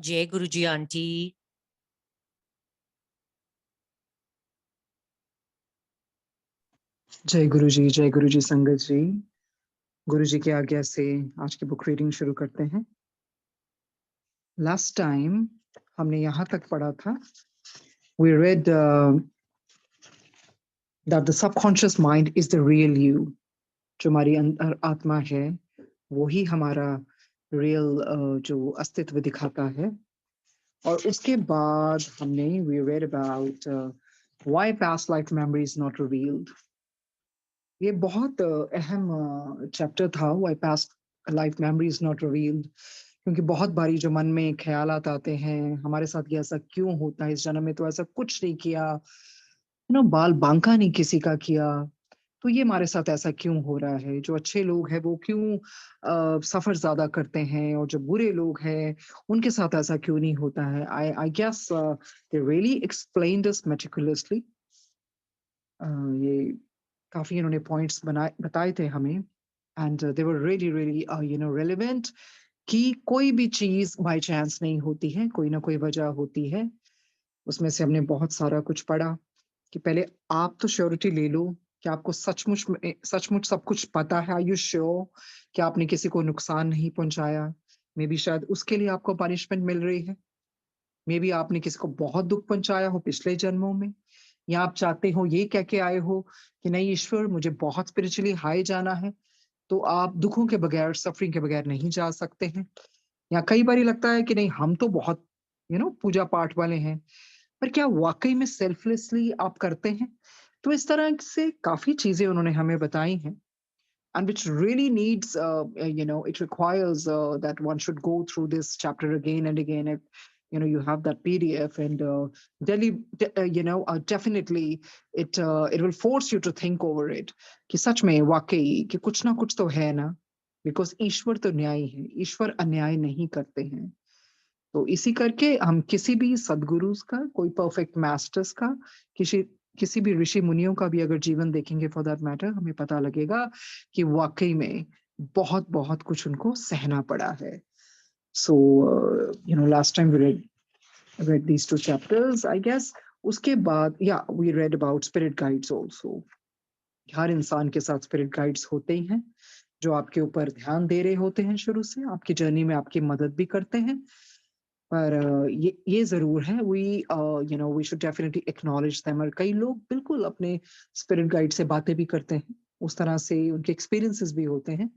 जय गुरुजी आंटी। जय गुरु जी संगत जी। गुरु जी की आज्ञा से आज की बुक रीडिंग शुरू करते हैं। लास्ट टाइम हमने यहाँ तक पढ़ा था, we read that the subconscious mind is the real you। जो हमारी अंतर आत्मा है वो ही हमारा रियल जो अस्तित्व दिखाता है। और उसके बाद हमने we read about why past life memory is not revealed। ये बहुत अहम चैप्टर था, why past life memory is not revealed. क्योंकि बहुत बारी जो मन में ख्यालात आते हैं, हमारे साथ ये ऐसा क्यों होता है, इस जन्म में तो ऐसा कुछ नहीं किया, बाल बांका नहीं किसी का किया, तो ये हमारे साथ ऐसा क्यों हो रहा है। जो अच्छे लोग हैं वो क्यों सफर ज्यादा करते हैं, और जो बुरे लोग हैं उनके साथ ऐसा क्यों नहीं होता है। I guess they really explained this meticulously. ये काफी इन्होंने पॉइंट्स बनाए बताए थे हमें, and they were really really relevant. कि कोई भी चीज बाय चांस नहीं होती है, कोई ना कोई वजह होती है। उसमें से हमने बहुत सारा कुछ पढ़ा कि पहले आप तो श्योरिटी ले लो कि आपको सचमुच सब कुछ पता है। आर यू श्योर कि आपने किसी को नुकसान नहीं पहुंचाया? मे बी शायद उसके लिए आपको पनिशमेंट मिल रही है। मे बी आपने किसी को बहुत दुख पहुंचाया हो पिछले जन्मों में, या आप चाहते हो, ये कह के आए हो कि नहीं ईश्वर मुझे बहुत स्पिरिचुअली हाई जाना है, तो आप दुखों के बगैर, सफरिंग के बगैर नहीं जा सकते हैं। या कई बार लगता है कि नहीं हम तो बहुत पूजा पाठ वाले हैं, पर क्या वाकई में सेल्फलेसली आप करते हैं? तो इस तरह से काफी चीजें उन्होंने हमें बताई हैं, and which really needs it requires that one should go through this chapter again and again if you have that PDF, and definitely it will force you to think over it कि सच में वाकई कि कुछ ना कुछ तो है ना। बिकॉज ईश्वर तो न्यायी है, ईश्वर अन्याय नहीं करते हैं। तो इसी करके हम किसी भी सदगुरुज का, कोई परफेक्ट मास्टर्स का, किसी किसी भी ऋषि मुनियों का भी अगर जीवन देखेंगे फॉर दैट मैटर, हमें पता लगेगा कि वाकई में बहुत बहुत कुछ उनको सहना पड़ा है। So last time we read these two chapters, I guess। उसके बाद या we read about spirit guides also। हर इंसान के साथ स्पिरिट गाइड्स होते ही हैं, जो आपके ऊपर ध्यान दे रहे होते हैं शुरू से, आपकी जर्नी में आपकी मदद भी करते हैं। पर ये जरूर है, we should definitely acknowledge them. और कई लोग बिल्कुल अपने स्पिरिट गाइड से बातें भी करते हैं, उस तरह से उनके एक्सपीरियंसेस भी होते हैं।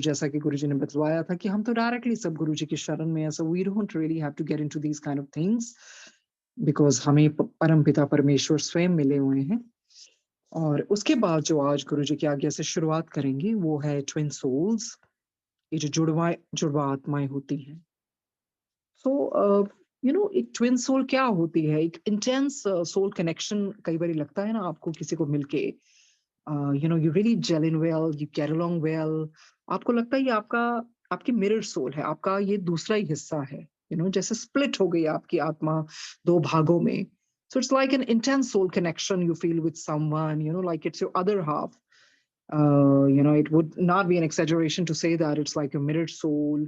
जैसा कि गुरुजी ने बतलाया था कि हम तो डायरेक्टली सब गुरुजी की शरण में है, so we don't really have to get into these kind of things, because हमें परम पिता परमेश्वर स्वयं मिले हुए हैं। और उसके बाद जो आज गुरुजी की आज्ञा से शुरुआत करेंगे वो है ट्विन सोल्स, ये जो जुड़वा आत्माएं होती हैं। एक ट्विन सोल क्या होती है? एक इंटेंस सोल कनेक्शन। कई बार लगता है ना आपको किसी को मिलके, you really gel in well, you get along well. आपको लगता है ये आपकी मिरर सोल है, आपका ये दूसरा ही हिस्सा है। जैसे स्प्लिट हो गई आपकी आत्मा दो भागों में। So it's like an intense soul connection you feel with someone, like it's your other half। It would not be an exaggeration to say that it's like a mirrored soul।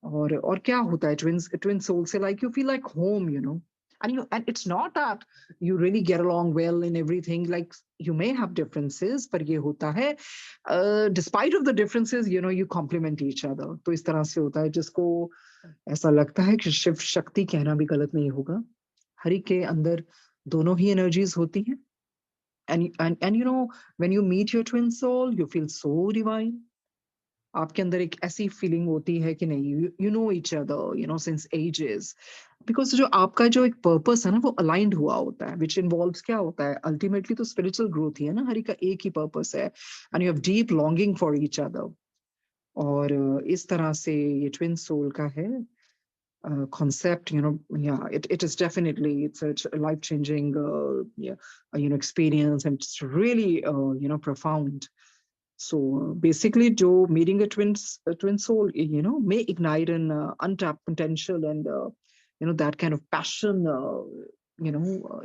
और क्या होता है ट्विन सोल से? Like you feel like home, and it's not that you really get along well in everything, like you may have differences, पर ये होता है despite of the differences, you complement each other। तो इस तरह से होता है, जिसको ऐसा लगता है कि शिव शक्ति कहना भी गलत नहीं होगा। हरि के अंदर दोनों ही एनर्जीज होती हैं, and when you meet your twin soul you feel so divine। आपके अंदर एक ऐसी फीलिंग होती है कि नहीं, you know each other, since ages. Because जो आपका जो एक पर्पस है ना वो अलाइंड हुआ होता है, विच इन्वॉल्व्स क्या होता है अल्टीमेटली तो स्पिरिचुअल ग्रोथ ही है ना। हरि का एक ही पर्पस है, and you have deep longing for each other. और इस तरह से ये ट्विन सोल का है concept, yeah, it is definitely, it's a life changing yeah, experience, and it's really profound। So basically, Joe meeting a twin soul, may ignite an untapped potential, and that kind of passion,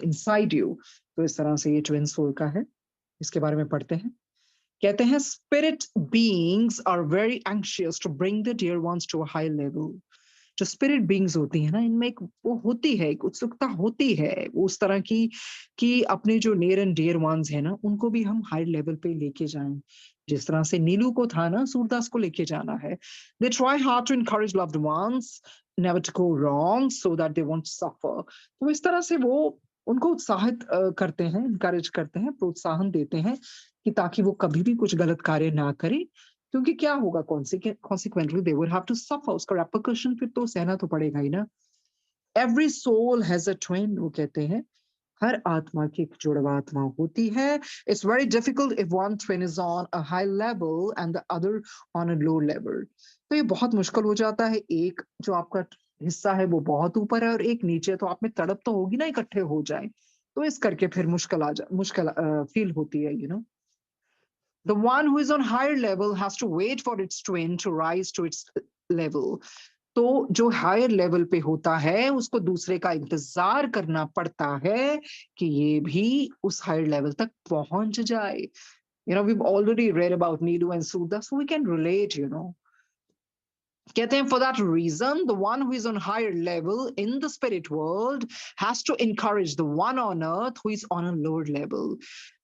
inside you। तो इस तरह से ये twin soul का है, इसके बारे में पढ़ते हैं। कहते हैं spirit beings are very anxious to bring the dear ones to a high level, जो स्पिरिट बीइंग्स होती हैं ना, इनमें एक वो होती है, एक उत्सुकता होती है, वो उस तरह की कि अपने जो नियर एंड डियर वन्स हैं ना, उनको भी हम हाई लेवल पे लेके जाएँ। जिस तरह से नीलू को था ना सूरदास को लेके जाना है। They try hard to encourage loved ones, never to go wrong so that they won't suffer. तो इस तरह से वो उनको उत्साहित करते हैं, एनकरेज करते हैं, प्रोत्साहन देते हैं कि ताकि वो कभी भी कुछ गलत कार्य ना करें, क्योंकि क्या होगा consequently they would have to suffer, उसका रेपरकशन फिर तो सहना तो पड़ेगा ही ना। Every soul has a twin, वो कहते हैं, हर आत्मा की एक जुड़वा आत्मा होती है। It's very difficult if one twin is on a high level and the other on a low level. तो ये बहुत मुश्किल हो जाता है, एक जो आपका हिस्सा है वो बहुत ऊपर है और एक नीचे, तो आप में तड़प तो होगी ना इकट्ठे हो जाए। तो इस करके फिर मुश्किल फील होती है, The one who is on higher level has to wait for its twin to rise to its level. तो जो हायर लेवल पे होता है उसको दूसरे का इंतजार करना पड़ता है कि ये भी उस हायर लेवल तक पहुंच जाए। We've already read about Nilu and Sudha, so we can relate. कहते हैं for that reason the one who is on higher level in the spirit world has to encourage the one on earth who is on a lower level।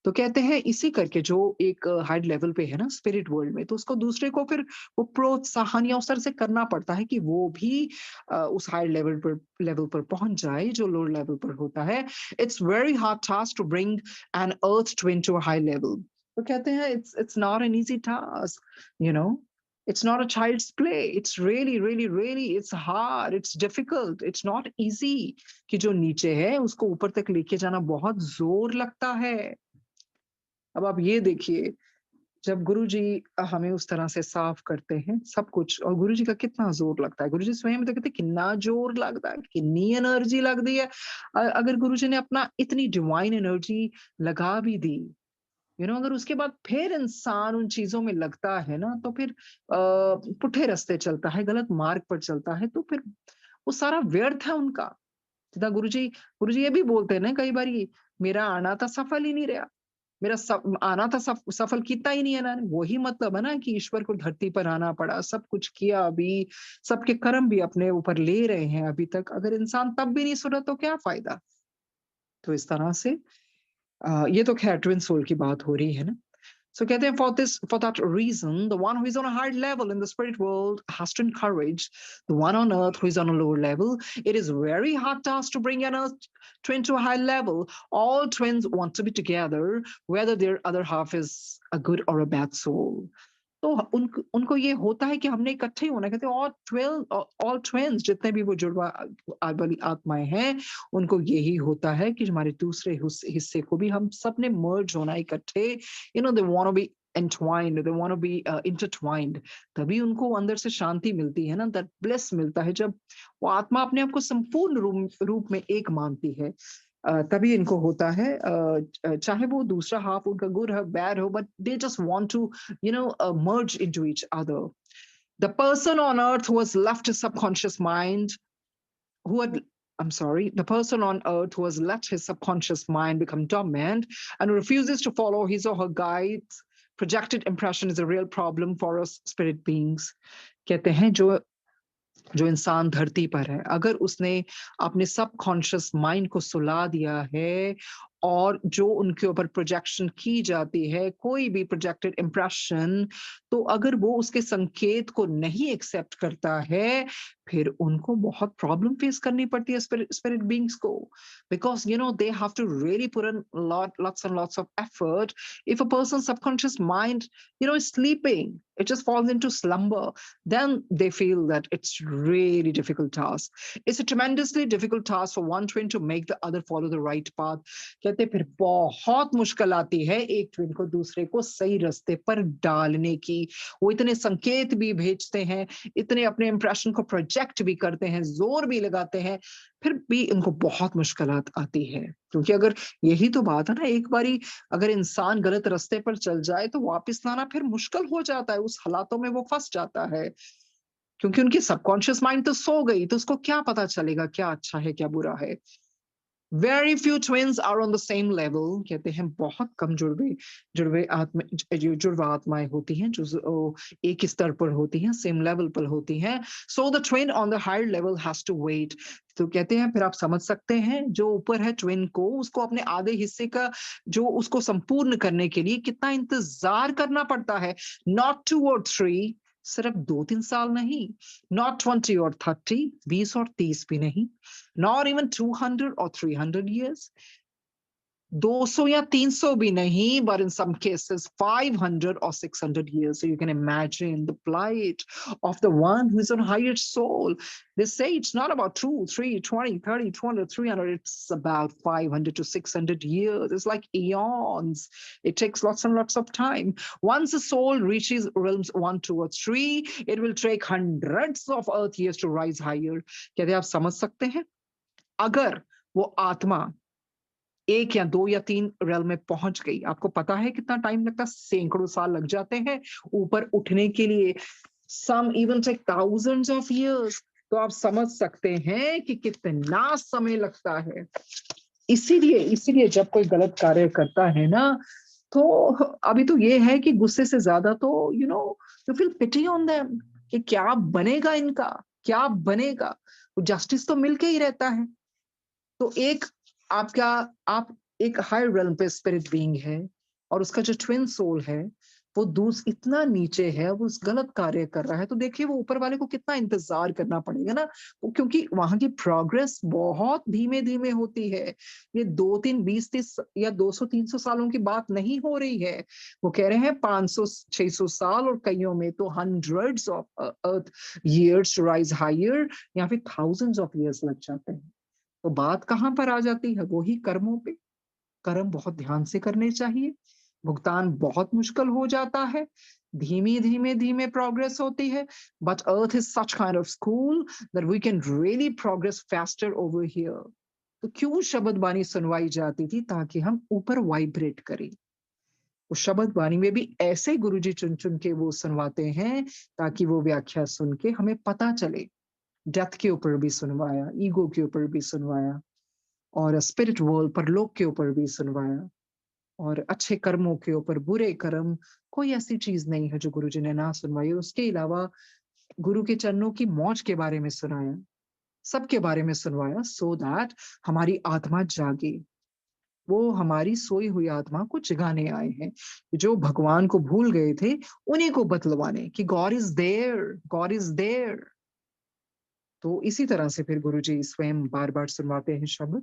तो कहते हैं इसी करके जो एक higher level पे है ना स्पिरिट वर्ल्ड में, तो उसको दूसरे को फिर वो प्रोत्साहन या उस तरह से करना पड़ता है कि वो भी उस हायर लेवल पर पहुंच जाए जो लोअर लेवल पर होता है। It's very hard task to bring an earth twin to a high level. तो कहते हैं it's not an easy task, it's not a child's play. It's really, really, really, it's hard, it's difficult, it's not easy कि जो नीचे है उसको ऊपर तक लेके जाना बहुत जोर लगता है। अब आप ये देखिए, जब गुरुजी हमें उस तरह से साफ करते हैं सब कुछ, और गुरुजी का कितना जोर लगता है, गुरुजी स्वयं तो कहते हैं कितना जोर लगता है, कितनी एनर्जी लगती है। अगर गुरुजी ने अपना इतनी डिवाइन एनर्जी लगा भी दी, अगर उसके बाद फिर इंसान उन चीजों में लगता है ना, तो फिर पुठे रास्ते चलता है, गलत मार्ग पर चलता है, तो फिर वो सारा व्यर्थ है उनका। सीधा गुरुजी ये भी बोलते हैं ना कई बार, मेरा आना था सफल ही नहीं रहा, मेरा आना था सफल कितना ही नहीं है ना। वही मतलब है ना कि ईश्वर को धरती पर आना पड़ा, सब कुछ किया, अभी सबके कर्म भी अपने ऊपर ले रहे हैं अभी तक, अगर इंसान तब भी नहीं सुना तो क्या फायदा। तो इस तरह से ये तो खैर ट्विन सोल की बात हो रही है ना। So कहते हैं for that reason, the one who is on a higher level in the spirit world has to encourage the one on earth who is on a lower level. It is very hard task to bring an earth twin to a high level. All twins want to be together, whether their other half is a good or a bad soul. तो उनको ये होता है कि हमने इकट्ठे ही होना है। कहते हैं ऑल ट्विन्स जितने भी वो जुड़वा वाली आत्माएं हैं, उनको यही होता है कि हमारे दूसरे हिस्से को भी हम सब ने मर्ज होना इकट्ठे। They want to be entwined, they want to be intertwined। तभी उनको अंदर से शांति मिलती है ना, that bliss मिलता है, जब वो आत्मा अपने आप को संपूर्ण रूप में एक मानती है। तभी इनको होता है, चाहे वो दूसरा हाफ उनका गुड हो बैड हो, but they just want to merge into each other। The person on earth who has left his subconscious mind, who had I'm sorry, the person on earth who has let his subconscious mind become dominant and refuses to follow his or her guides projected impression is a real problem for us spirit beings। कहते हैं जो इंसान धरती पर है, अगर उसने अपने सबकॉन्शियस माइंड को सुला दिया है और जो उनके ऊपर प्रोजेक्शन की जाती है, कोई भी प्रोजेक्टेड इंप्रेशन, तो अगर वो उसके संकेत को नहीं एक्सेप्ट करता है, फिर उनको बहुत प्रॉब्लम फेस करनी पड़ती है स्पिरिट बीइंग्स को, because they have to really put in lots and lots of effort। if a person's subconscious mind is sleeping, it just falls into slumber, then they feel that it's really difficult task। It's a tremendously difficult task for one twin to make the other follow the right path। कहते फिर बहुत मुश्किल आती है एक twin को दूसरे को सही रास्ते पर डालने की। वो इतने संकेत भी भेजते हैं, इतने अपने इंप्रेशन को प्रोजेक्ट भी करते हैं, जोर भी लगाते हैं, फिर भी इनको बहुत मुश्किलात आती है। क्योंकि अगर यही तो बात है ना, एक बारी अगर इंसान गलत रास्ते पर चल जाए तो वापस लाना फिर मुश्किल हो जाता है, उस हालातों में वो फंस जाता है, क्योंकि उनकी सबकॉन्शियस माइंड तो सो गई, तो उसको क्या पता चलेगा क्या अच्छा है क्या बुरा है। Very few twins are on the same level. कहते हैं बहुत कम जुड़वे आत्मा जुड़वा आत्माएं होती हैं जो एक ही स्तर पर होती हैं, सेम लेवल पर होती हैं। So the twin on the higher level has to wait. तो कहते हैं फिर आप समझ सकते हैं जो ऊपर है ट्विन को, उसको अपने आधे हिस्से का जो उसको संपूर्ण करने के लिए कितना इंतजार करना पड़ता है। नॉट 2 और 3, सिर्फ 2-3 साल नहीं, नॉट 20 और 30, 20 और 30 भी नहीं, not even 200 or 300 years, 200 या 300 भी नहीं, but in some cases 500 or 600 years. So you can imagine the plight of the one who is on higher soul. They say it's not about 2, 3, 20, 30, 200, 300. It's about 500 to 600 years. It's like eons. It takes lots and lots of time. Once the soul reaches realms 1, 2, or 3, it will take hundreds of earth years to rise higher. क्या आप समझ सकते हैं? अगर वो आत्मा 1 या 2 या 3 रेल में पहुंच गई, आपको पता है कितना टाइम लगता है? सैकड़ों साल लग जाते हैं ऊपर उठने के लिए। Some even take thousands of years. तो आप समझ सकते हैं कि कितना समय लगता है। इसीलिए इसीलिए जब कोई गलत कार्य करता है ना, तो अभी तो ये है कि गुस्से से ज्यादा तो you feel pity on them कि क्या बनेगा इनका, क्या बनेगा। जस्टिस तो मिलके ही रहता है। तो एक आपका आप एक हायर रेल्म पे स्पिरिट बीइंग है, और उसका जो ट्विन सोल है वो दूस इतना नीचे है, वो उस गलत कार्य कर रहा है, तो देखिए वो ऊपर वाले को कितना इंतजार करना पड़ेगा ना। क्योंकि वहां की प्रोग्रेस बहुत धीमे धीमे होती है। ये 2, 3, 20, 30 या 200, 300 सालों की बात नहीं हो रही है। वो कह रहे हैं 500, 600 साल, और कईयों में तो hundreds of earth years rise higher, या फिर थाउजेंड्स ऑफ ईयर्स लग जाते हैं। तो बात कहां पर आ जाती है? वो ही कर्मों पे। कर्म बहुत ध्यान से करने चाहिए, भुगतान बहुत मुश्किल हो जाता है, धीमे धीमे धीमे प्रोग्रेस होती है। But earth is such kind of school that we can really progress faster over here. तो क्यों शब्द बानी सुनवाई जाती थी? ताकि हम ऊपर वाइब्रेट करें। वो शब्द बानी में भी ऐसे गुरुजी चुन चुन के वो सुनवाते हैं, ताकि वो व्याख्या सुन के हमें पता चले। डेथ के ऊपर भी सुनवाया, ईगो के ऊपर भी सुनवाया, और स्पिरिट वर्ल्ड परलोक के ऊपर भी सुनवाया, और अच्छे कर्मों के ऊपर, बुरे कर्म, कोई ऐसी चीज नहीं है जो गुरु जी ने ना सुनवाई। उसके अलावा गुरु के चरणों की मौज के बारे में सुनाया, सबके बारे में सुनवाया, सो दैट हमारी आत्मा जागे। वो हमारी सोई हुई आत्मा को जगाने आए हैं, जो भगवान को भूल गए थे उन्हीं को बतलवाने कि God is there, God is there. तो इसी तरह से फिर गुरु जी स्वयं बार बार सुनवाते हैं शब्द।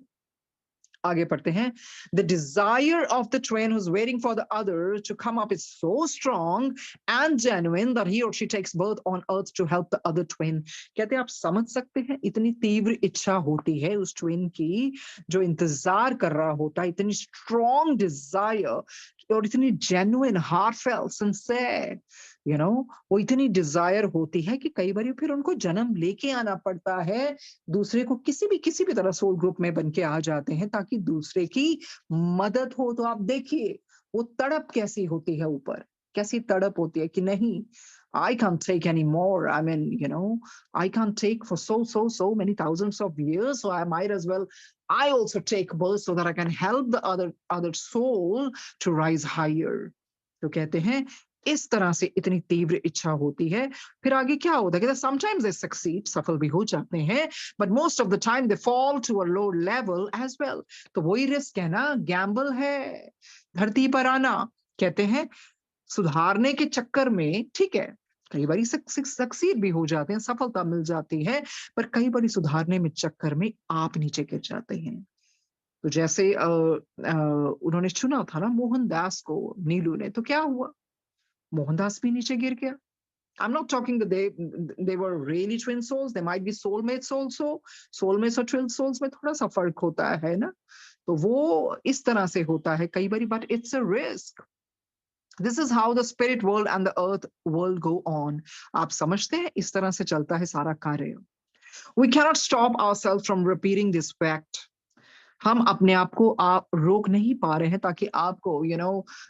आगे पढ़ते हैं। The desire of the twin who's waiting for the other to come up is so strong and genuine that he or she takes birth on earth to help the other twin. कहते हैं आप समझ सकते हैं, इतनी तीव्र इच्छा होती है उस ट्विन की जो इंतजार कर रहा होता है, इतनी स्ट्रॉन्ग डिजायर, और इतनी जेन्युइन, हार्टफेल्ट, सिंसियर, वो इतनी डिजायर होती है कि कई बार फिर उनको जन्म लेके आना पड़ता है। दूसरे को किसी भी तरह सोल ग्रुप में बन के आ जाते हैं ताकि दूसरे की मदद हो। तो आप देखिए वो तड़प कैसी होती है ऊपर, कैसी तड़प होती है कि नहीं, I can't take any more. I mean, I can't take for so many thousands of years. So I might as well, I also take birth so that I can help the other soul to rise higher. तो कहते हैं इस तरह से इतनी तीव्र इच्छा होती है। फिर आगे क्या होता है? कहते समटाइम्स दे सक्सीड, सफल भी हो जाते हैं, but most of the time they fall to a low level as well. तो वही रिस्क है ना, गैम्बल है धरती पर आना। कहते हैं सुधारने के चक्कर में, ठीक है, कई बार सक्सीड भी हो जाते हैं, सफलता मिल जाती है, पर कई बार सुधारने में चक्कर में आप नीचे गिर जाते हैं। तो जैसे उन्होंने चुना था ना मोहनदास को, नीलू ने, तो क्या हुआ? मोहनदास भी नीचे गिर गया। I'm not talking that they were really twin souls. They might be soulmates also. Soulmates और twin souls में थोड़ा सा फर्क होता है ना। तो वो इस तरह से होता है कई बारी, but it's a risk. This is how the spirit world and the earth world go on. आप समझते हैं इस तरह से चलता है सारा कार्य। We cannot stop ourselves from repeating this fact. हम अपने आप को आप रोक नहीं पा रहे हैं ताकि आपको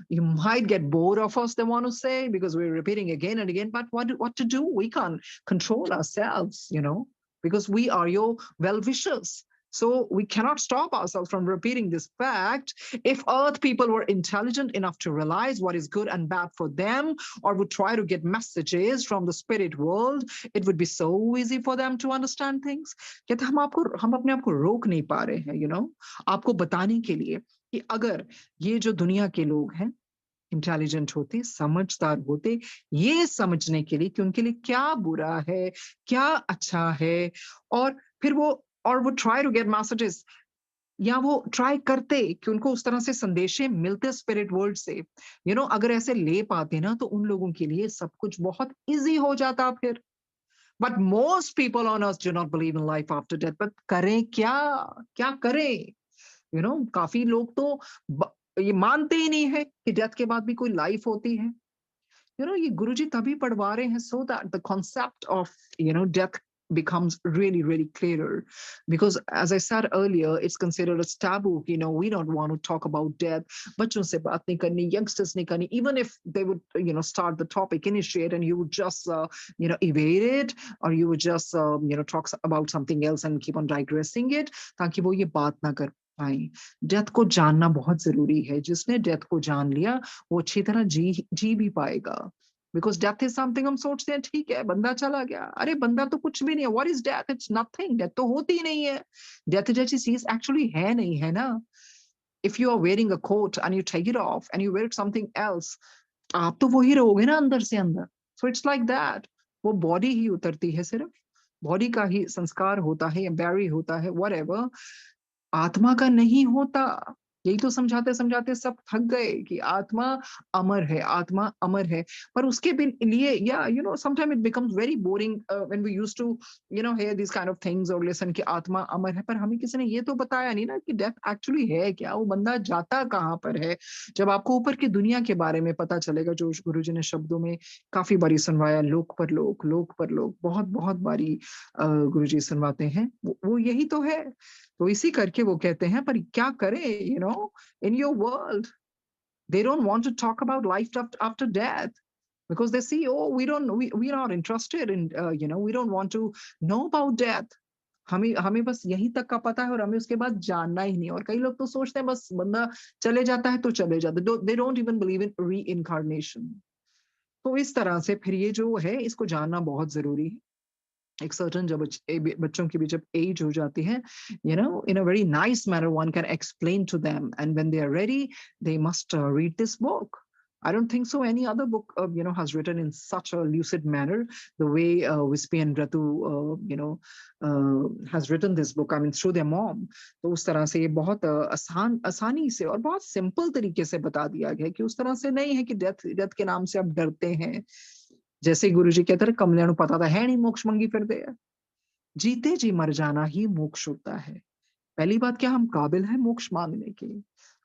you might get bored of us, they want to say, because we're repeating again and again. But what to do? We can't control ourselves, because we are your well wishers. So we cannot stop ourselves from repeating this fact. If earth people were intelligent enough to realize what is good and bad for them, or would try to get messages from the spirit world, it would be so easy for them to understand things. कहते हम अपने आप को रोक नहीं पा रहे हैं, आपको बताने के लिए कि अगर ये जो दुनिया के लोग हैं इंटेलिजेंट होते, समझदार होते, ये समझने के लिए कि उनके लिए क्या बुरा है, क्या अच्छा है, और फिर वो ट्राई टू गेट मैसेजेस, या वो ट्राई करते कि उनको उस तरह से संदेशे मिलते स्पिरिट वर्ल्ड से, अगर ऐसे ले पाते ना, तो उन लोगों के लिए सब कुछ बहुत ईज़ी हो जाता फिर। But most people on earth do not believe in life after death, but करें क्या? क्या करें? काफ़ी लोग तो ब ये मानते ही नहीं है कि डेथ के बाद भी कोई लाइफ होती है। ये गुरुजी तभी पढ़वा रहे हैं so that the concept of death becomes really really clearer, because as I said earlier, it's considered as taboo. We don't want to talk about death. बच्चों से बात नहीं करनी, youngsters नहीं करनी, even if they would start the topic, initiate, and you would just evade it, or you would just talk about something else and keep on digressing it, ताकि वो ये बात ना कर पाए। डेथ को जानना बहुत जरूरी है। जिसने डेथ को जान लिया वो अच्छी तरह जी भी पाएगा। बिकॉज़ डेथ इज़ समथिंग, हम सोचते हैं ठीक है, बंदा चला गया। अरे बंदा तो कुछ भी नहीं है। What is death? It's nothing. Death तो होती ही नहीं है। डेथ जैसी चीज़ एक्चुअली है नहीं, है ना? If you are wearing a coat and you take it off and you wear something else, आप तो वही रहोगे ना अंदर से अंदर। So it's like that. वो बॉडी ही उतरती है सिर्फ। बॉडी का ही संस्कार होता है या बैरी होता है, व्हाटएवर। आत्मा का नहीं होता। यही तो समझाते-समझाते सब थक गए कि आत्मा अमर है, आत्मा अमर है। पर उसके भी लिए या sometime it becomes very boring when we used to hear these kind of things और लिसन कि आत्मा अमर है। पर हमें किसी ने ये तो बताया नहीं ना कि डेथ एक्चुअली है क्या? वो बंदा जाता कहाँ पर है? जब आपको ऊपर की दुनिया के बारे में पता चलेगा, जो गुरुजी ने शब्दों में काफ़ी बारी सुनवाया, लोक परलोक, लोक परलोक, बहुत-बहुत बारी गुरुजी सुनवाते हैं। वो यही तो है। तो इसी करके वो कहते हैं, पर क्या करें, in your world they don't want to talk about life after death, because they see, oh, we are not interested in, we don't want to know about death. हमें हमें बस यहीं तक का पता है और हमें उसके बाद जानना ही नहीं। और कई लोग तो सोचते हैं बस बंदा चले जाता है तो चले जाते, they don't even believe in reincarnation. तो इस तरह से फिर ये जो है इसको जानना बहुत जरूरी है। एक सर्टेन जब बच्चों की भी जब एज हो जाती है, in a very nice manner one can explain to them, and when they are ready they must read this book. I don't think so any other book has written in such a lucid manner the way Wispy and Ratu has written this book, I mean through their mom. तो उस तरह से ये बहुत आसानी से और बहुत सिंपल तरीके से बता दिया गया कि उस तरह से नहीं है कि डेथ डेथ के नाम से आप डरते हैं। जैसे गुरुजी कहते रहे, कमलियां नु पता था है नहीं मोक्ष मंगी फिरदे है। जीते जी मर जाना ही मोक्ष होता है। पहली बात, क्या हम काबिल हैं मोक्ष मांगने के?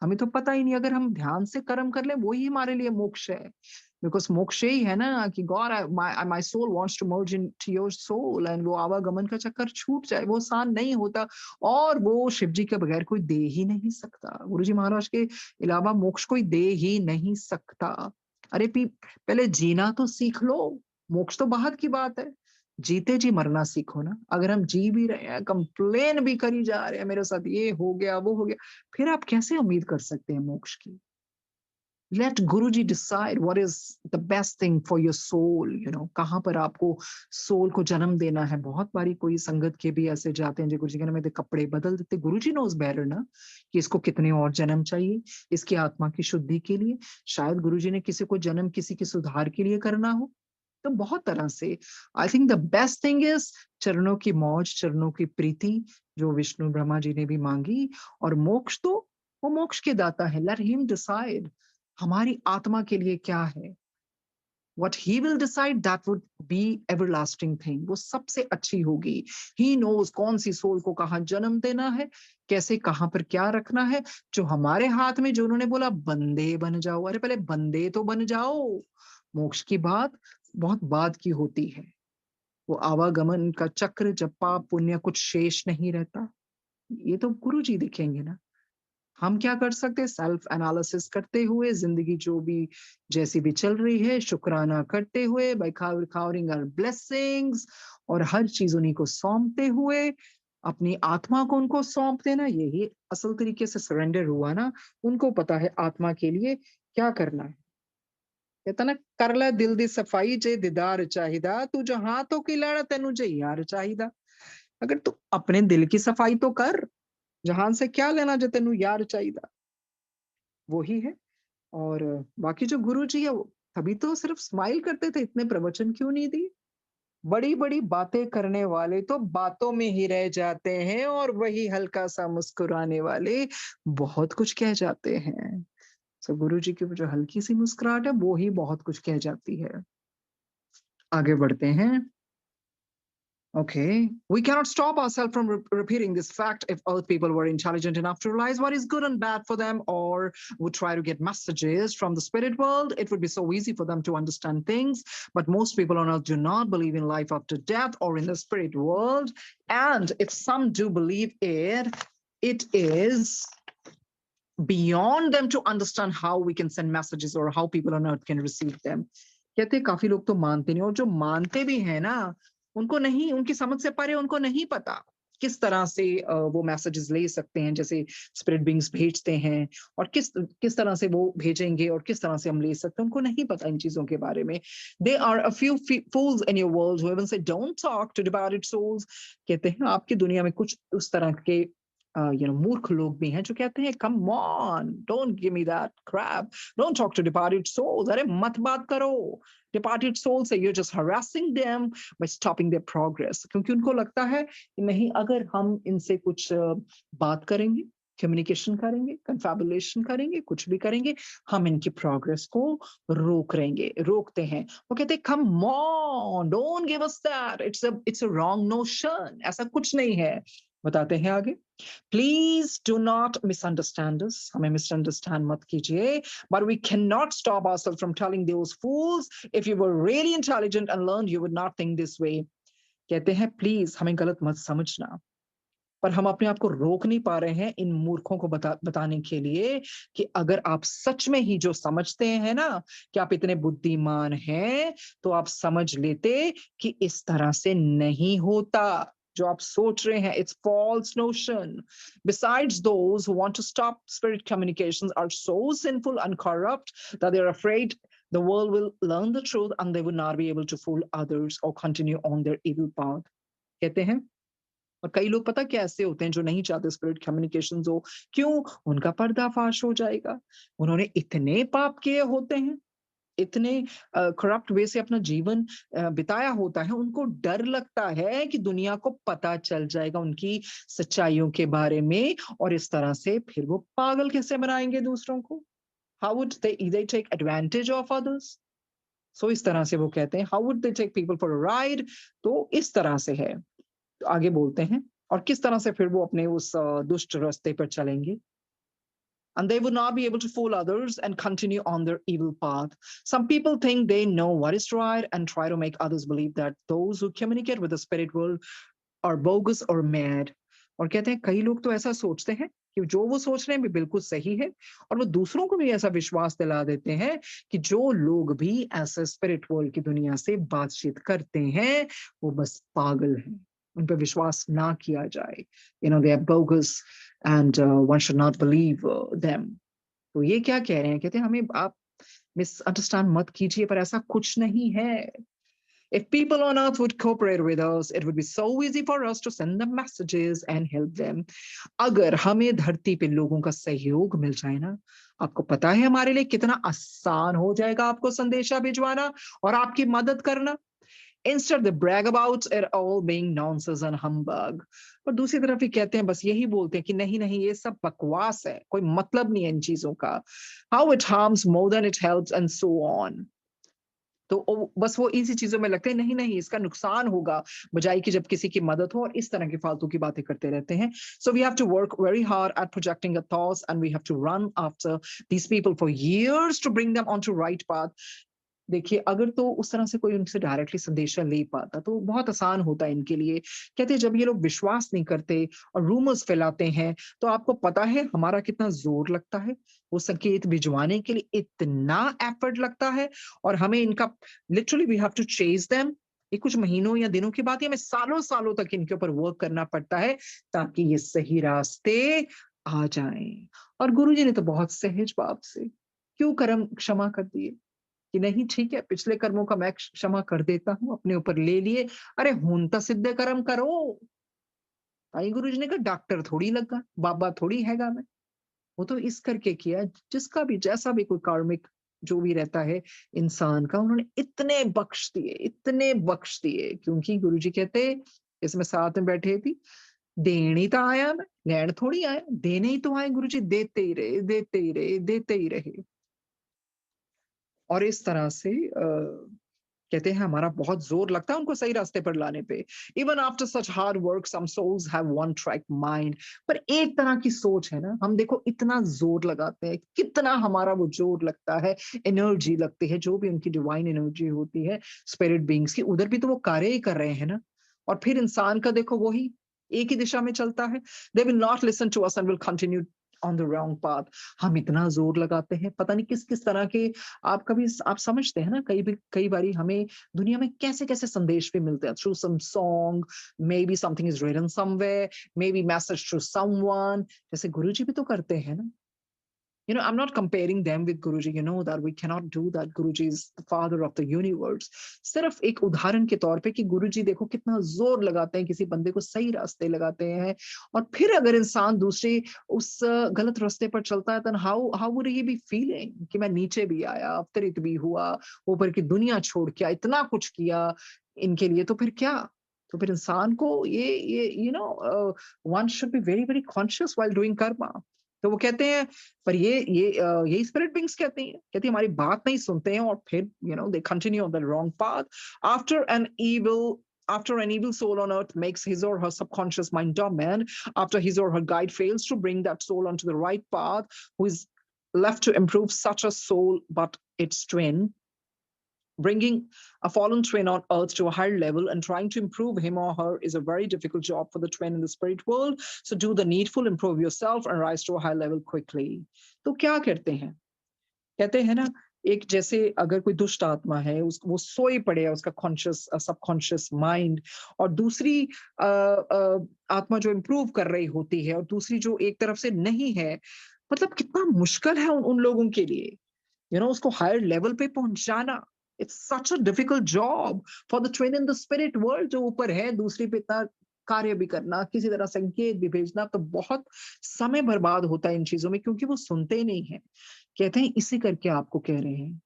हमें तो पता ही नहीं। अगर हम ध्यान से कर्म कर ले वो ही हमारे लिए मोक्ष है। बिकॉज़ मोक्ष यही है ना कि God, my soul wants to merge into your soul, and वो आवागमन का चक्कर छूट जाए, वो आसान नहीं होता। और वो शिव जी के बगैर कोई दे ही नहीं सकता। गुरुजी महाराज के अलावा मोक्ष कोई दे ही नहीं सकता। अरे पहले जीना तो सीख लो। मोक्ष तो बात की बात है। जीते जी मरना सीखो ना। अगर हम जी भी रहे हैं, कंप्लेन भी करी जा रहे हैं, मेरे साथ ये हो गया, वो हो गया, फिर आप कैसे उम्मीद कर सकते हैं मोक्ष की? Let Guruji decide what is the best thing for your soul. कहाँ पर आपको सोल को जन्म देना है। बहुत बारी कोई संगत के भी ऐसे जाते हैं जो गुरुजी कहने में कपड़े बदल देते। गुरुजी नोज बेटर ना कि इसको कितने और जन्म चाहिए इसकी आत्मा की शुद्धि के लिए। शायद गुरुजी ने किसी को जन्म किसी के सुधार के लिए करना हो। तो बहुत तरह से I think the best thing is चरणों की मौज, चरणों की प्रीति, जो विष्णु ब्रह्मा जी ने भी मांगी। और मोक्ष तो वो मोक्ष के दाता है। लेट हिम डिसाइड हमारी आत्मा के लिए क्या है। what he will decide, that would be everlasting thing, वो सबसे अच्छी होगी। he knows कौन सी सोल को कहाँ जन्म देना है, कैसे कहाँ पर क्या रखना है। जो हमारे हाथ में, जो उन्होंने बोला बंदे बन जाओ, अरे पहले बंदे तो बन जाओ। मोक्ष की बात बहुत बाद की होती है। वो आवागमन का चक्र, जब पाप पुण्य कुछ शेष नहीं रहता, ये तो गुरु जी दिखेंगे ना। हम क्या कर सकते हैं? सेल्फ एनालिसिस करते हुए, जिंदगी जो भी जैसी भी चल रही है, शुक्राना करते हुए, बाय काउंटिंग आवर ब्लेसिंग्स, और हर चीज उन्हीं को सौंपते हुए, अपनी आत्मा को उनको सौंप देना, यही असल तरीके से सरेंडर हुआ ना। उनको पता है आत्मा के लिए क्या करना है। कहता ना, कर ले दिल दी सफाई जे दीदार चाहिदा, तू जहां तो की लड़ तेनू जे यार चाहिदा। अगर तू अपने दिल की सफाई तो कर, जहान से क्या लेना जो तेनू यार चाहिदा। वो ही है। और बाकी जो गुरु जी है, वो तभी तो सिर्फ स्माइल करते थे, इतने प्रवचन क्यों नहीं दिए। बड़ी-बड़ी बातें करने वाले तो बातों में ही रह जाते हैं, और वही हल्का-सा मुस्कुराने वाले बहुत कुछ कह जाते हैं। सो गुरु जी की वो जो हल्की-सी मुस्कुराहट है, वो ही बहुत कुछ कह जाती है। आगे बढ़ते हैं। Okay. We cannot stop ourselves from repeating this fact. If Earth people were intelligent enough to realize what is good and bad for them, or would try to get messages from the spirit world, it would be so easy for them to understand things. But most people on Earth do not believe in life after death or in the spirit world. And if some do believe it, it is beyond them to understand how we can send messages or how people on Earth can receive them. कहते हैं काफी लोग तो मानते नहीं, और जो मानते भी हैं ना, उनको नहीं, उनकी समझ से परे उनको नहीं पता किस तरह से वो मैसेजेस ले सकते हैं, जैसे स्पिरिट बीइंग्स भेजते हैं, और किस किस तरह से वो भेजेंगे और किस तरह से हम ले सकते हैं, उनको नहीं पता इन चीजों के बारे में। They are a few fools in your world who even say don't talk to departed souls। कहते हैं आपकी दुनिया में कुछ उस तरह के मूर्ख लोग भी हैं जो कहते हैं come on, don't give me that crap, don't talk to departed souls. अरे मत बात करो डिपार्टेड सोल से, you just harassing them by stopping their progress. क्योंकि उनको लगता है कि नहीं, अगर हम इनसे कुछ बात करेंगे, कम्युनिकेशन करेंगे, कन्फैबुलेशन करेंगे, कुछ भी करेंगे, हम इनकी प्रोग्रेस को रोकते हैं। वो कहते हैं come on, don't give us that, it's a wrong notion, ऐसा कुछ नहीं है। बताते हैं आगे। Please do not misunderstand us. हमें misunderstand मत कीजिए. But we cannot stop ourselves from telling those fools. If you were really intelligent and learned, you would not think this way. कहते हैं प्लीज हमें गलत मत समझना, पर हम अपने आप को रोक नहीं पा रहे हैं इन मूर्खों को बताने के लिए कि अगर आप सच में ही जो समझते हैं ना कि आप इतने बुद्धिमान हैं, तो आप समझ लेते कि इस तरह से नहीं होता जो आप सोच रहे हैं। It's false notion. Besides, those who want to stop spirit communications are so sinful and corrupt that they are afraid the world will learn the truth and they will not be able to fool others or continue on their evil path। कहते हैं, और कई लोग पता क्या ऐसे होते हैं जो नहीं चाहते स्पिरिट कम्युनिकेशन हो। क्यों? उनका पर्दाफाश हो जाएगा। उन्होंने इतने पाप किए होते हैं, इतने करप्ट वे से अपना जीवन बिताया होता है, उनको डर लगता है कि दुनिया को पता चल जाएगा उनकी सच्चाइयों के बारे में, और इस तरह से फिर वो पागल कैसे बनाएंगे दूसरों को। How would they take advantage of others. So इस तरह से वो कहते हैं how would they take people for a ride. तो इस तरह से है। तो आगे बोलते हैं, और किस तरह से फिर वो अपने उस दुष्ट रास्ते पर चलेंगे। And they would not be able to fool others and continue on their evil path. Some people think they know what is right and try to make others believe that those who communicate with the spirit world are bogus or mad. और कहते हैं कई लोग तो ऐसा सोचते हैं कि जो वो सोच रहे हैं भी बिल्कुल सही है, और वो दूसरों को भी ऐसा विश्वास दिला देते हैं कि जो लोग भी ऐसे स्पिरिट वर्ल्ड की दुनिया से बातचीत करते हैं, वो बस पागल हैं, उन पर विश्वास ना किया जाए। they are bogus and one should not believe them। तो ये क्या कह रहे हैं? कहते हैं हमें आप मिसअंडरस्टैंड मत कीजिए, पर ऐसा कुछ नहीं है। If people on earth would cooperate with us, it would be so easy for us to send them messages and help them। अगर हमें धरती पे लोगों का सहयोग मिल जाए ना, आपको पता है हमारे लिए कितना आसान हो जाएगा आपको संदेशा भिजवाना और आपकी मदद करना। Instead they brag about it all being nonsense and humbug। और दूसरी तरफ ही कहते हैं, बस यही बोलते हैं कि नहीं नहीं, ये सब बकवास है, कोई मतलब नहीं है इन चीजों का। How it harms more than it helps and so on। तो बस वो इसी चीजों में लगते हैं, नहीं नहीं इसका नुकसान होगा बजाय कि जब किसी की मदद हो, और इस तरह की फालतू की बातें करते रहते हैं। So we have to work very hard at projecting our thoughts and we have to run after these people for years to bring them onto right path। देखिए, अगर तो उस तरह से कोई उनसे डायरेक्टली संदेशा ले पाता तो बहुत आसान होता है इनके लिए। कहते हैं जब ये लोग विश्वास नहीं करते और रूमर्स फैलाते हैं, तो आपको पता है हमारा कितना जोर लगता है वो संकेत भिजवाने के लिए, इतना एफर्ट लगता है, और हमें इनका literally we have to chase them ये कुछ महीनों या दिनों की बात है, हमें सालों-सालों तक इनके ऊपर वर्क करना पड़ता है ताकि ये सही रास्ते आ जाएँ। और गुरुजी ने तो बहुत सहज भाव से क्यों कर्म क्षमा कर दिए कि नहीं ठीक है, पिछले कर्मों का मैं क्षमा कर देता हूँ, अपने ऊपर ले लिए। अरे हुन तां सिद्धे कर्म करो। ताई गुरुजी ने कहा डॉक्टर थोड़ी लगा, बाबा थोड़ी हैगा मैं। वो तो इस करके किया जिसका भी जैसा भी कोई कार्मिक जो भी रहता है इंसान का, उन्होंने इतने बख्श दिए क्योंकि गुरुजी कहते इसमें साथ में बैठे थी, देन ही तो आया मैं, लैण थोड़ी आया, देने ही तो आए गुरुजी, देते ही रहे, देते ही रहे, देते ही रहे। और इस तरह से कहते हैं हमारा बहुत ज़ोर लगता है उनको सही रास्ते पर लाने पे। Even after such hard work some souls have one track mind. पर एक तरह की सोच है ना, हम देखो इतना ज़ोर लगाते हैं, कितना हमारा वो ज़ोर लगता है, एनर्जी लगती है, जो भी उनकी डिवाइन एनर्जी होती है, स्पिरिट बीइंग्स की, उधर भी तो वो कार्य ही कर रहे हैं ना। और फिर इंसान का देखो वही एक ही दिशा में चलता है। They will not listen to us and will continue on the wrong path. हम इतना ज़ोर लगाते हैं, पता नहीं किस-किस तरह के आप कभी आप समझते हैं ना कई बारी हमें दुनिया में कैसे-कैसे संदेश भी मिलते हैं through some song, maybe something is written somewhere, maybe message through someone, जैसे गुरुजी भी तो करते हैं ना। I'm not comparing them with Guruji, that we cannot do that. Guruji is the father of the universe. सिर्फ एक उदाहरण के तौर पे कि गुरुजी देखो कितना जोर लगाते हैं, किसी बंदे को सही रास्ते लगाते हैं, और फिर अगर इंसान दूसरे उस गलत रास्ते पर चलता है, then how would he be feeling कि मैं नीचे भी आया, अवतरित भी हुआ, ऊपर की दुनिया छोड़ के इतना कुछ किया इनके लिए, तो फिर क्या? तो फिर इंसान को ये one should be very very conscious while doing karma. तो वो कहते हैं, पर ये स्पिरिट बीइंग्स कहती हैं हमारी बात नहीं सुनते हैं, और फिर they continue on the wrong path. After an evil after an evil soul on earth makes his or her subconscious mind dormant, after his or her guide fails to bring that soul onto the right path, who is left to improve such a soul but its twin, bringing a fallen twin on earth to a higher level and trying to improve him or her is a very difficult job for the twin in the spirit world. So do the needful, improve yourself and rise to a high level quickly. तो क्या करते हैं? कहते हैं ना, एक जैसे अगर कोई दुष्ट आत्मा है, वो सोई पड़े है, उसका कॉन्शियस सबकॉन्शियस माइंड, और दूसरी आत्मा जो इम्प्रूव कर रही होती है, और दूसरी जो एक तरफ से नहीं है, मतलब कितना मुश्किल है उन लोगों के लिए उसको हायर लेवल पे पहुंचाना। It's such a difficult job for the train in the spirit world, जो ऊपर है दूसरी पे इतना कार्य भी करना, किसी तरह संकेत भी भेजना, तो बहुत समय बर्बाद होता है इन चीजों में, क्योंकि वो सुनते ही नहीं है। कहते हैं इसी करके आपको कह रहे हैं,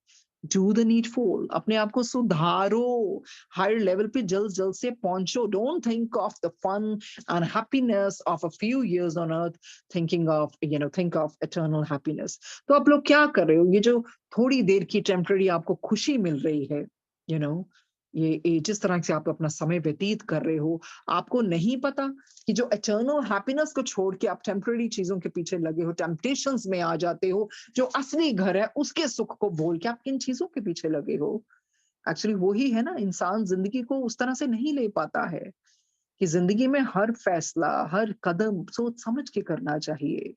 डू द नीडफुल, अपने आप को सुधारो, हायर लेवल पे जल्द जल्द से पहुंचो। Don't think of the fun and happiness of a few years on earth, think of eternal happiness. तो आप लोग क्या कर रहे हो? ये जो थोड़ी देर की टेम्पररी आपको खुशी मिल रही है, यू नो ये जिस तरह से आप अपना समय व्यतीत कर रहे हो, आपको नहीं पता कि जो इटर्नल हैप्पीनेस को छोड़ के आप टेम्पररी चीजों के पीछे लगे हो, टेम्पटेशंस में आ जाते हो, जो असली घर है उसके सुख को भूल के आप किन चीजों के पीछे लगे हो। एक्चुअली वही है ना, इंसान जिंदगी को उस तरह से नहीं ले पाता है कि जिंदगी में हर फैसला, हर कदम सोच समझ के करना चाहिए।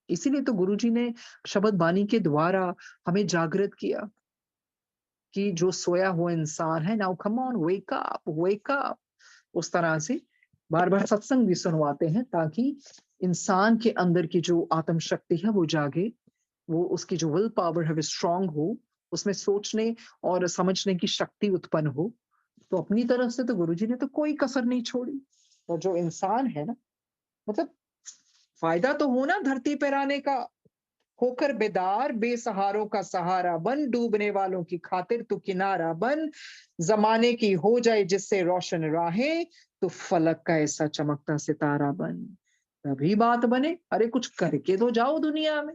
इसीलिए तो गुरुजी ने शब्द बानी के द्वारा हमें जागृत किया कि जो सोया हुआ इंसान है, now come on, wake up. उस तरह से बार-बार सत्संग भी सुनवाते हैं ताकि इंसान के अंदर की जो आत्म शक्ति है वो जागे, वो उसकी जो विल पावर है वो स्ट्रांग हो, उसमें सोचने और समझने की शक्ति उत्पन्न हो। तो अपनी तरफ से तो गुरुजी ने तो कोई कसर नहीं छोड़ी। और जो इंसान है ना, मतलब फायदा तो हो ना धरती पर आने का, होकर बेदार, बेसहारों का सहारा बन, डूबने वालों की खातिर तू किनारा बन, जमाने की हो जाए जिससे रोशन राहें, तो फलक का ऐसा चमकता सितारा बन। तभी बात बने, अरे कुछ करके तो जाओ दुनिया में।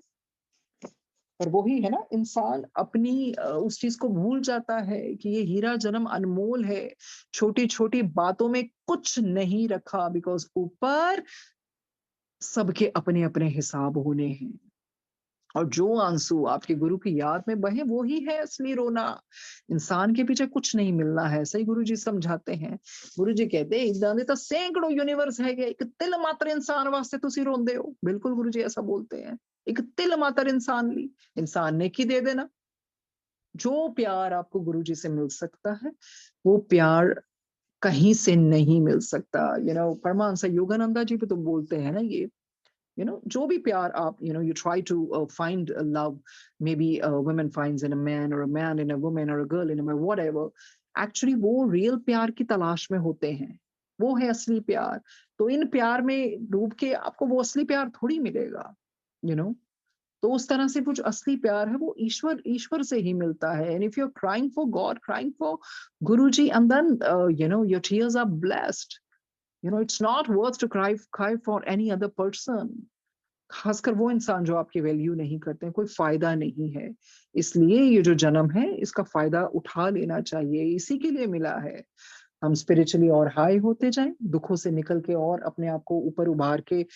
और वही है ना, इंसान अपनी उस चीज को भूल जाता है कि ये हीरा जन्म अनमोल है। छोटी-छोटी बातों में कुछ नहीं रखा, बिकॉज़ ऊपर सबके अपने-अपने हिसाब होने हैं। और जो आंसू आपके गुरु की याद में बहे, वो ही है असली रोना। इंसान के पीछे कुछ नहीं मिलना है, सही गुरुजी समझाते हैं। गुरुजी कहते हैं, "इदां दे तां सैकड़ों यूनिवर्स हैगे, एक तिल मात्र इंसान वास्ते तुसी रोंदे हो।" बिल्कुल गुरुजी ऐसा बोलते हैं। एक तिल मात्र इंसान ली, इंसान ने की दे देना। जो प्यार आपको गुरुजी से मिल सकता है, वो प्यार कहीं से नहीं मिल सकता। परमहंस योगानंदा जी भी तो बोलते हैं ना ये, जो भी प्यार आप, you try to find a love, maybe a woman finds in a man, or a man in a woman, or a girl in a man, whatever, actually वो रियल प्यार की तलाश में होते हैं, वो है असली प्यार। तो इन प्यार में डूब के आपको वो असली प्यार थोड़ी मिलेगा, यू नो तो उस तरह से वो जो असली प्यार है वो ईश्वर ईश्वर से ही मिलता है। And if you are crying for God, crying for Guruji, and then your tears are blessed. It's not worth to cry for any other person, खासकर वो इंसान जो आपकी वैल्यू नहीं करते हैं, कोई फायदा नहीं है। इसलिए ये जो जन्म है इसका फायदा उठा लेना चाहिए, इसी के लिए मिला है। हम स्पिरिचुअली और हाई होते जाएं, दुखों से निकल के और अपने आप को ऊपर उभार के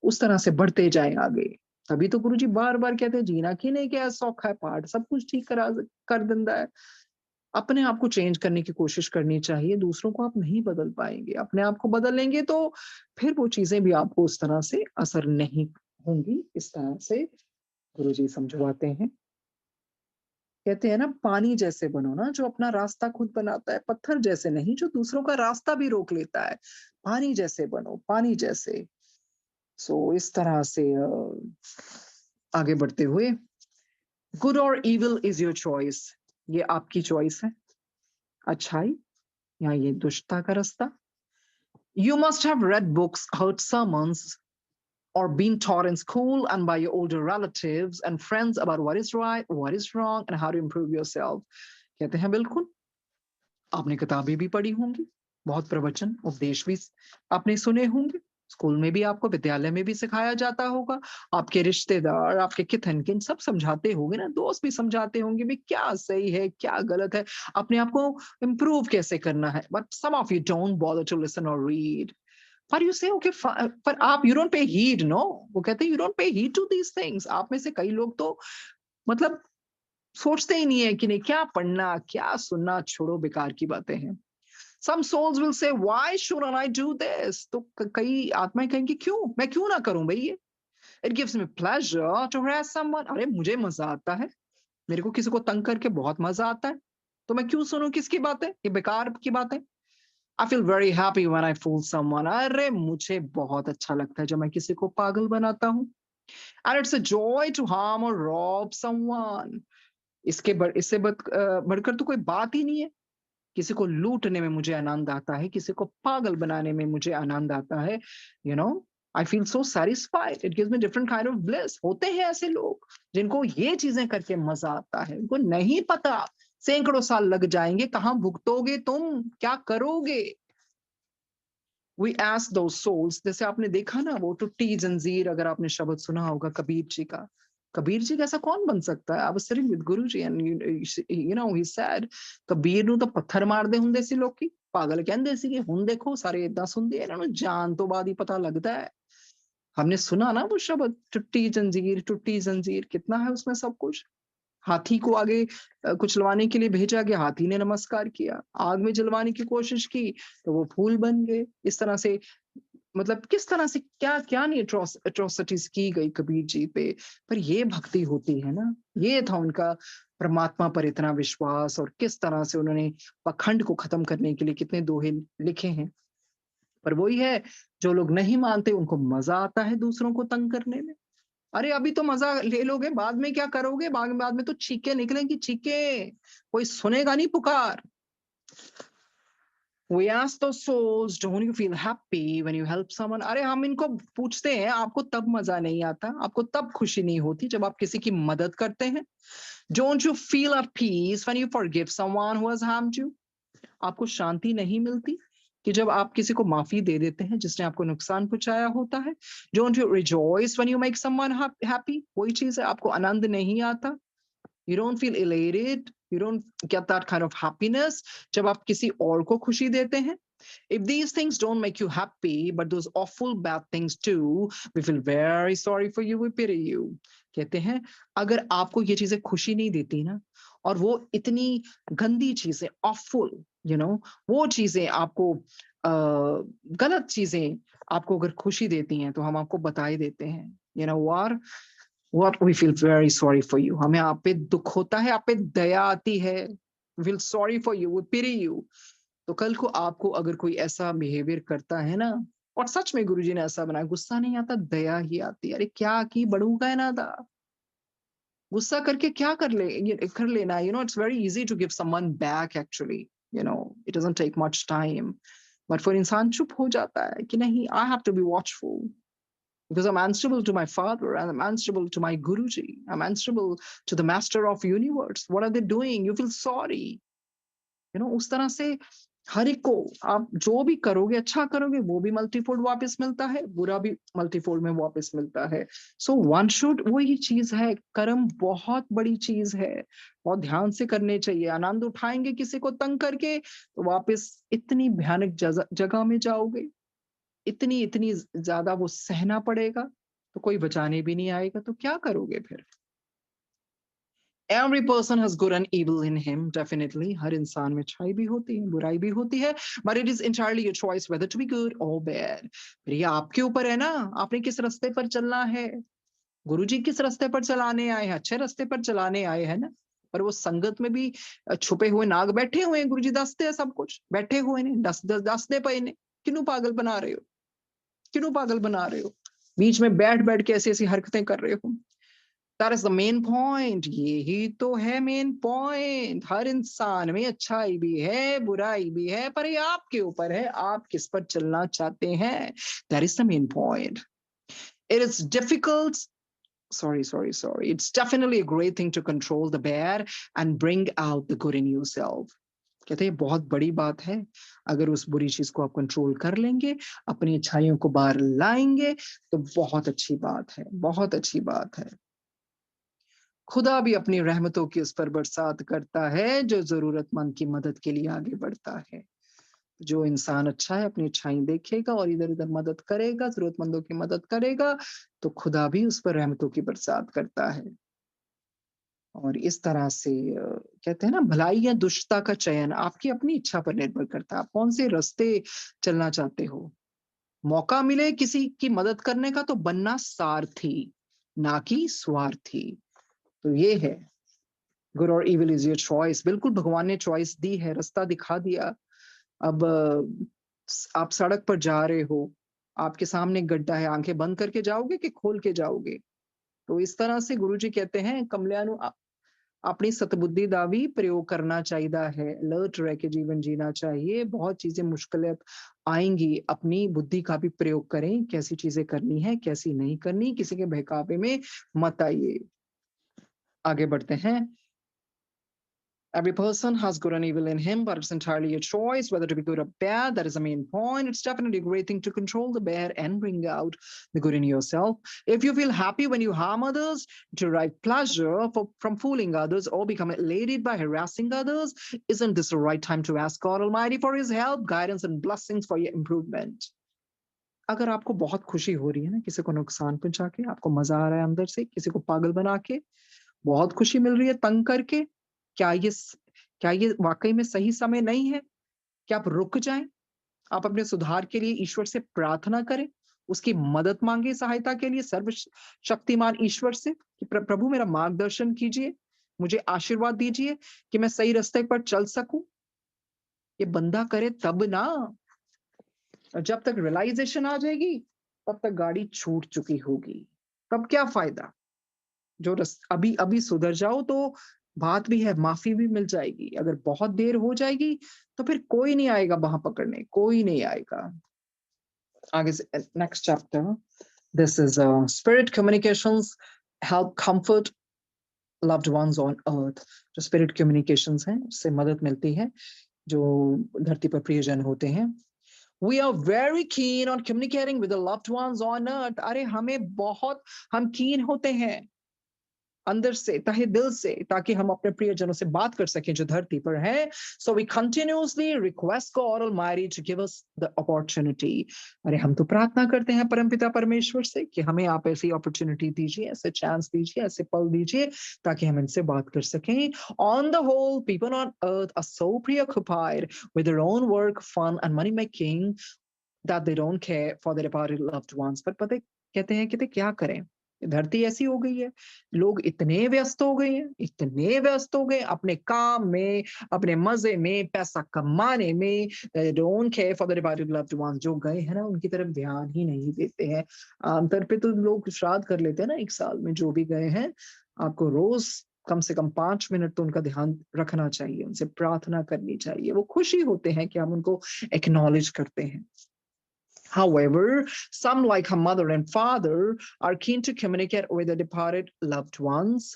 उस तरह से बढ़ते जाएं आगे। तभी तो गुरुजी बार बार कहते हैं, जीना की नहीं क्या सौखा है, पाठ सब कुछ ठीक कर दिंदा है। अपने आप को चेंज करने की कोशिश करनी चाहिए, दूसरों को आप नहीं बदल पाएंगे। अपने आप को बदल लेंगे तो फिर वो चीजें भी आपको उस तरह से असर नहीं होंगी। इस तरह से गुरुजी समझवाते हैं। कहते हैं ना, पानी जैसे बनो ना जो अपना रास्ता खुद बनाता है, पत्थर जैसे नहीं जो दूसरों का रास्ता भी रोक लेता है। पानी जैसे बनो, पानी जैसे। इस तरह से आगे बढ़ते हुए, गुड और इविल इज योर चॉइस, ये आपकी चॉइस है। अच्छाई या ये दुष्टता का रास्ता। You must have read books, heard sermons, or been taught in school and by your older relatives and friends about what is right, what is wrong, and how to improve yourself. कहते हैं बिल्कुल, आपने किताबें भी पढ़ी होंगी, बहुत प्रवचन उपदेश भी आपने सुने होंगे, स्कूल में भी आपको, विद्यालय में भी सिखाया जाता होगा। आपके रिश्तेदार, आपके किथन किन सब समझाते होंगे ना, दोस्त भी समझाते होंगे भी क्या सही है क्या गलत है, अपने आप को इम्प्रूव कैसे करना है। But some of you don't bother to listen और रीड। पर यू से ओके, पर आप you don't pay heed, no, वो कहते हैं you don't pay heed to these things. आप में से कई लोग तो मतलब सोचते ही नहीं है कि नहीं क्या पढ़ना क्या सुनना, छोड़ो बेकार की बातें हैं। Some souls will say, why shouldn't I do this? तो कई आत्माएं कहेंगी क्यों, मैं क्यों ना करूं भाई ये। It gives me pleasure to harass someone. अरे मुझे मजा आता है, मेरे को किसी को तंग करके बहुत मजा आता है, तो मैं क्यों सुनूं किसकी बातें, ये बेकार की बातें। I feel very happy when I fool someone. अरे मुझे बहुत अच्छा लगता है जब मैं किसी को पागल बनाता हूँ। And it's a joy to harm or rob someone. इससे बढ़कर तो कोई बात ही नहीं है। किसी को लूटने में मुझे आनंद आता है, किसी को पागल बनाने में मुझे आनंद आता है। You know I feel so satisfied, it gives me different kind of bliss. होते हैं ऐसे लोग जिनको ये चीजें करके मजा आता है, उनको नहीं पता सैकड़ों साल लग जाएंगे, कहां भुगतोगे तुम, क्या करोगे। वी आस्क दोज सोल्स, जैसे आपने देखा ना वो टूटी जंजीर, अगर आपने शब्द सुना होगा कबीर जी का। कबीर जी कैसा कौन बन सकता है। I was sitting with Guruji and he said, Kabir ਨੂੰ ਤਾਂ ਪੱਥਰ ਮਾਰਦੇ ਹੁੰਦੇ ਸੀ ਲੋਕੀ, ਪਾਗਲ ਕਹਿੰਦੇ ਸੀਗੇ, ਹੁਣ ਦੇਖੋ ਸਾਰੇ ਇਦਾਂ ਸੁਣਦੇ, ਇਹਨਾਂ ਨੂੰ ਜਾਣ ਤੋਂ ਬਾਅਦ ਹੀ ਪਤਾ लगता है। हमने सुना ना वो शब्द, टूटी जंजीर, कितना है उसमें सब कुछ। हाथी को आगे कुचलवाने के लिए भेजा गया, हाथी ने नमस्कार किया। आग में जलवाने की कोशिश की तो वो फूल बन गए। इस तरह से मतलब किस तरह से क्या क्या नहीं अट्रोसिटीज की गई कबीर जी पे। पर ये भक्ति होती है ना, ये था उनका परमात्मा पर इतना विश्वास, और किस तरह से उन्होंने पखंड को खत्म करने के लिए कितने दोहे लिखे हैं। पर वही है, जो लोग नहीं मानते उनको मजा आता है दूसरों को तंग करने में। अरे अभी तो मजा ले लोगे, बाद में क्या करोगे, बाद में तो चीखें निकलेंगी, चीखें, कोई सुनेगा नहीं पुकार। We ask those souls, don't you feel happy when you help someone? अरे हम इनको पूछते हैं, आपको तब मजा नहीं आता, आपको तब खुशी नहीं होती जब आप किसी की मदद करते हैं? Don't you feel at peace when you forgive someone who has harmed you? आपको शांति नहीं मिलती कि जब आप किसी को माफी दे देते हैं जिसने आपको नुकसान पहुंचाया होता है? Don't you rejoice when you make someone happy? वही चीज है, आपको आनंद नहीं आता? You don't feel elated, you don't get that kind of happiness जब आप किसी और को खुशी देते हैं? If these things don't make you happy, but those awful bad things do, we feel very sorry for you, we pity you. कहते हैं अगर आपको ये चीजें खुशी नहीं देती ना, और वो इतनी गंदी चीजें, awful, वो चीजें आपको गलत चीजें आपको अगर खुशी देती हैं तो हम आपको बता ही देते हैं, what we feel very sorry for you. हमें आप पे दुख होता है, आप पे दया आती है, we feel sorry for you, we pity you. तो कल को आपको अगर कोई ऐसा बिहेवियर करता है ना, और सच में गुरुजी ने ऐसा बनाया, गुस्सा नहीं आता, दया ही आती है। अरे क्या की बड़ू का है ना था, गुस्सा करके क्या कर लेना, it's very easy to give someone back actually, it doesn't take much time. But for इंसान चुप हो जाता है कि नहीं, I have to be watchful because I'm answerable to my father and I'm answerable to my Guruji. I'm answerable to the master of universe. What are they doing? You feel sorry. उस तरह से हर एक को आप जो भी करोगे, अच्छा करोगे, वो भी मल्टीफोल्ड वापस मिलता है, बुरा भी मल्टीफोल्ड में वापस मिलता है। सो वन शुड, वो ये चीज है, कर्म बहुत बड़ी चीज है, बहुत ध्यान से करने चाहिए। आनंद उठाएंगे किसी को तंग करके, तो वापस इतनी भयानक जगह में जाओगे, इतनी इतनी ज्यादा वो सहना पड़ेगा, तो कोई बचाने भी नहीं आएगा, तो क्या करोगे फिर? Every person has good and evil in him, definitely. हर इंसान में अच्छाई भी होती है, बुराई भी होती है, but it is entirely your choice whether to be good or bad. फिर ये आपके ऊपर है ना, आपने किस रास्ते पर चलना है। गुरुजी किस रास्ते पर चलाने आए हैं, अच्छे रास्ते पर चलाने आए हैं ना। पर वो संगत में भी छुपे हुए नाग बैठे हुए हैं, गुरुजी दसते हैं सब कुछ, बैठे हुए ने दसते पे ने, किन्नू पागल बना रहे हो, क्यों पागल बना रहे हो, बीच में बैठ बैठ के ऐसी ऐसी हरकतें कर रहे हो। That is the main point, यही तो है मेन पॉइंट। हर इंसान में अच्छाई भी है, बुराई भी है, पर ये आपके ऊपर है, आप किस पर चलना चाहते हैं। That is the main point. It is difficult, sorry, it's definitely a great thing to control the bad and bring out the good in yourself. कहते हैं बहुत बड़ी बात है, अगर उस बुरी चीज को आप कंट्रोल कर लेंगे, अपनी अच्छाइयों को बाहर लाएंगे, तो बहुत अच्छी बात है, बहुत अच्छी बात है। खुदा भी अपनी रहमतों की उस पर बरसात करता है जो जरूरतमंद की मदद के लिए आगे बढ़ता है। जो इंसान अच्छा है, अपनी अच्छाई देखेगा और इधर उधर मदद करेगा, जरूरतमंदों की मदद करेगा, तो खुदा भी उस पर रहमतों की बरसात करता है। और इस तरह से कहते हैं ना, भलाई या दुष्टता का चयन आपकी अपनी इच्छा पर निर्भर करता है, आप कौन से रास्ते चलना चाहते हो। मौका मिले किसी की मदद करने का, तो बनना सारथी, ना कि स्वार्थी। तो ये है, गुड और इविल इज योर चॉइस। बिल्कुल भगवान ने चॉइस दी है, रास्ता दिखा दिया। अब आप सड़क पर जा रहे हो, आपके सामने गड्ढा है, आंखें बंद करके जाओगे कि खोल के जाओगे। तो इस तरह से गुरुजी कहते हैं, कमलियानु अपनी सतबुद्धि का भी प्रयोग करना चाहिए है, अलर्ट रह के जीवन जीना चाहिए। बहुत चीजें मुश्किलें आएंगी, अपनी बुद्धि का भी प्रयोग करें, कैसी चीजें करनी है, कैसी नहीं करनी, किसी के बहकावे में मत आइए। आगे बढ़ते हैं। Every person has good and evil in him, but it's entirely a choice whether to be good or bad. That is the main point. It's definitely a great thing to control the bad and bring out the good in yourself. If you feel happy when you harm others, derive pleasure from fooling others, or become elated by harassing others, isn't this the right time to ask God Almighty for His help, guidance, and blessings for your improvement? अगर आपको बहुत खुशी हो रही है ना, किसी को नुकसान पहुंचा के, आपको मजा आ रहा है अंदर से, किसी को पागल बना के, बहुत खुशी मिल रही है तंग करके, क्या ये क्या ये वाकई में सही समय नहीं है कि आप रुक जाएं? आप अपने सुधार के लिए ईश्वर से प्रार्थना करें, उसकी मदद मांगे सहायता के लिए सर्वशक्तिमान ईश्वर से कि प्रभु मेरा मार्गदर्शन कीजिए, मुझे आशीर्वाद दीजिए कि मैं सही रास्ते पर चल सकूं। ये बंदा करे तब ना, जब तक रियलाइजेशन आ जाएगी तब तक गाड़ी छूट चुकी होगी, तब क्या फायदा। जो अभी अभी सुधर जाओ तो बात भी है, माफी भी मिल जाएगी। अगर बहुत देर हो जाएगी तो फिर कोई नहीं आएगा वहां पकड़ने, कोई नहीं आएगा। आगे से next chapter, this is spirit communications help comfort loved ones on earth. जो स्पिरिट कम्युनिकेशंस हैं, उससे मदद मिलती है जो धरती पर प्रियजन होते हैं। We are very keen on communicating with the loved ones on earth. अरे हमें बहुत, हम कीन होते हैं अंदर से, तहे दिल से, ताकि हम अपने प्रियजनों से बात कर सकें जो धरती पर हैं। So we continuously request God Almighty to give us the opportunity. अरे हम तो प्रार्थना करते हैं परमपिता परमेश्वर से कि हमें आप ऐसी अपॉर्चुनिटी दीजिए, ऐसे चांस दीजिए, ऐसे पल दीजिए ताकि हम इनसे बात कर सकें। On the whole, people on earth are so preoccupied with their own work, fun and money making that they don't care for their departed loved ones. पर पता कहते हैं कि क्या करें, धरती ऐसी हो गई है, लोग इतने व्यस्त हो गए अपने काम में, अपने मज़े में, पैसा कमाने में, don't care for the departed loved ones. जो गए हैं ना, उनकी तरफ ध्यान ही नहीं देते हैं। आमतौर पे तो लोग श्राद्ध कर लेते हैं ना 1 साल में, जो भी गए हैं, आपको रोज़ कम से कम 5 मिनट तो उनका ध्यान रखना चाहिए, उनसे प्रार्थना करनी चाहिए। वो खुशी होते हैं कि हम उनको एक्नॉलेज करते हैं। However, some, like her mother and father, are keen to communicate with the departed loved ones.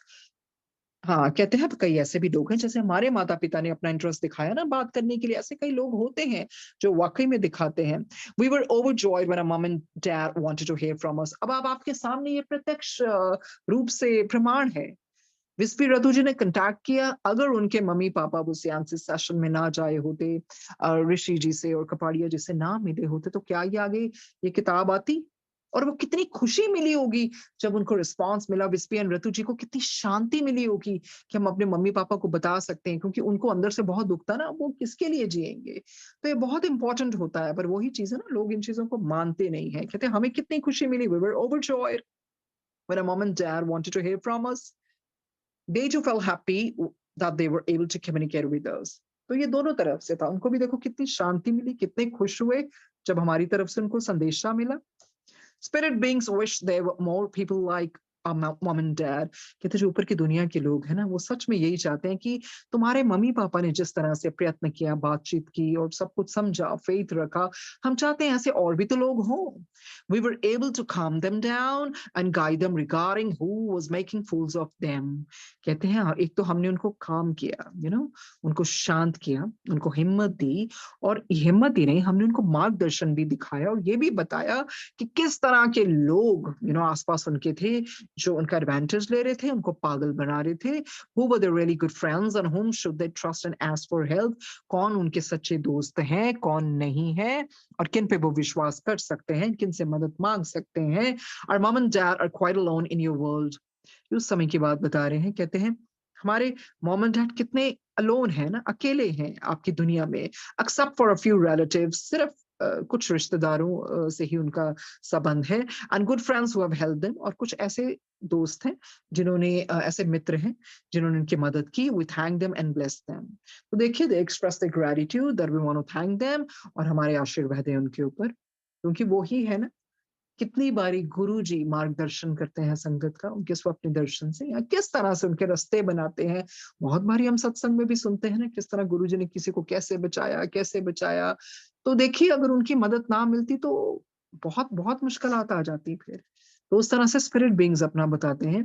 हाँ, कहते हैं कई ऐसे भी लोग हैं, जैसे हमारे माता-पिता ने अपना इंटरेस्ट दिखाया ना बात करने के लिए, ऐसे कई लोग होते हैं जो वाक़ई में दिखाते हैं। We were overjoyed when our mom and dad wanted to hear from us। अब आप आपके सामने ये प्रत्यक्ष रूप से प्रमाण है। विस्पी रतु जी ने कॉन्टैक्ट किया, अगर उनके मम्मी-पापा वो सियानसिस सेशन में ना जाए होते, ऋषि जी से और कपाड़िया जी से ना मिले होते, तो क्या ये आगे ये किताब आती? और वो कितनी खुशी मिली होगी जब उनको रिस्पॉन्स मिला, विस्पी एंड रतु जी को कितनी शांति मिली होगी कि हम अपने मम्मी-पापा को बता सकते हैं, क्योंकि उनको अंदर से बहुत दुःख था ना, वो किसके लिए जिएँगे? तो ये बहुत इम्पोर्टेंट होता है, पर वही चीज़ है ना, लोग इन चीज़ों को मानते नहीं हैं। कहते हैं हमें कितनी खुशी मिली, we were overjoyed when our mom and dad wanted to hear from us। They too felt happy that they were able to communicate with us। तो ये दोनों तरफ से था। उनको भी देखो कितनी शांति मिली, कितने खुश हुए जब हमारी तरफ से उनको संदेशा मिला। Spirit beings wish there were more people like our mom and dad। कहते जो ऊपर की दुनिया के लोग हैं ना, वो सच में यही चाहते हैं कि तुम्हारे मम्मी-पापा ने जिस तरह से प्रयत्न किया, बातचीत की और सब कुछ समझा, फेथ रखा, हम चाहते हैं ऐसे और भी तो लोग हों। We were able to calm them down and guide them regarding who was making fools of them। कहते हैं एक तो हमने उनको काम किया, उनको शांत किया, उनको हिम्मत दी, और हिम्मत ही नहीं, हमने उनको मार्गदर्शन भी दिखाया और ये भी बताया कि किस तरह के लोग आसपास उनके थे, जो उनका एडवांटेज ले रहे थे, उनको पागल बना रहे थे। Who were the really good friends and whom should they trust and ask for help? कौन उनके सच्चे दोस्त हैं, कौन नहीं है, और किन पे वो विश्वास कर सकते हैं, किन से मदद मांग सकते हैं। Our mom and dad are quite alone in your world। उस समय की बात बता रहे हैं, कहते हैं हमारे मॉम एंड डैड कितने अलोन है ना, अकेले हैं आपकी दुनिया में, except for a few relatives, सिर्फ कुछ रिश्तेदारों से ही उनका संबंध है, and good friends who have helped them, और कुछ ऐसे दोस्त हैं जिन्होंने ऐसे मित्र हैं जिन्होंने उनकी मदद की। We thank them and bless them. तो देखिए, they express the gratitude that we want to thank them, और हमारे आशीर्वाद है उनके ऊपर, क्योंकि वो ही है ना। कितनी बारी गुरुजी मार्गदर्शन करते हैं संगत का, उनके स्वप्न दर्शन से, या किस तरह से उनके रास्ते बनाते हैं। बहुत बारी हम सत्संग में भी सुनते हैं ना, किस तरह गुरुजी ने किसी को कैसे बचाया, कैसे बचाया। तो देखिए, अगर उनकी मदद ना मिलती तो बहुत बहुत मुश्किलात आ जाती फिर। तो उस तरह से स्पिरिट बीइंग्स अपना बताते हैं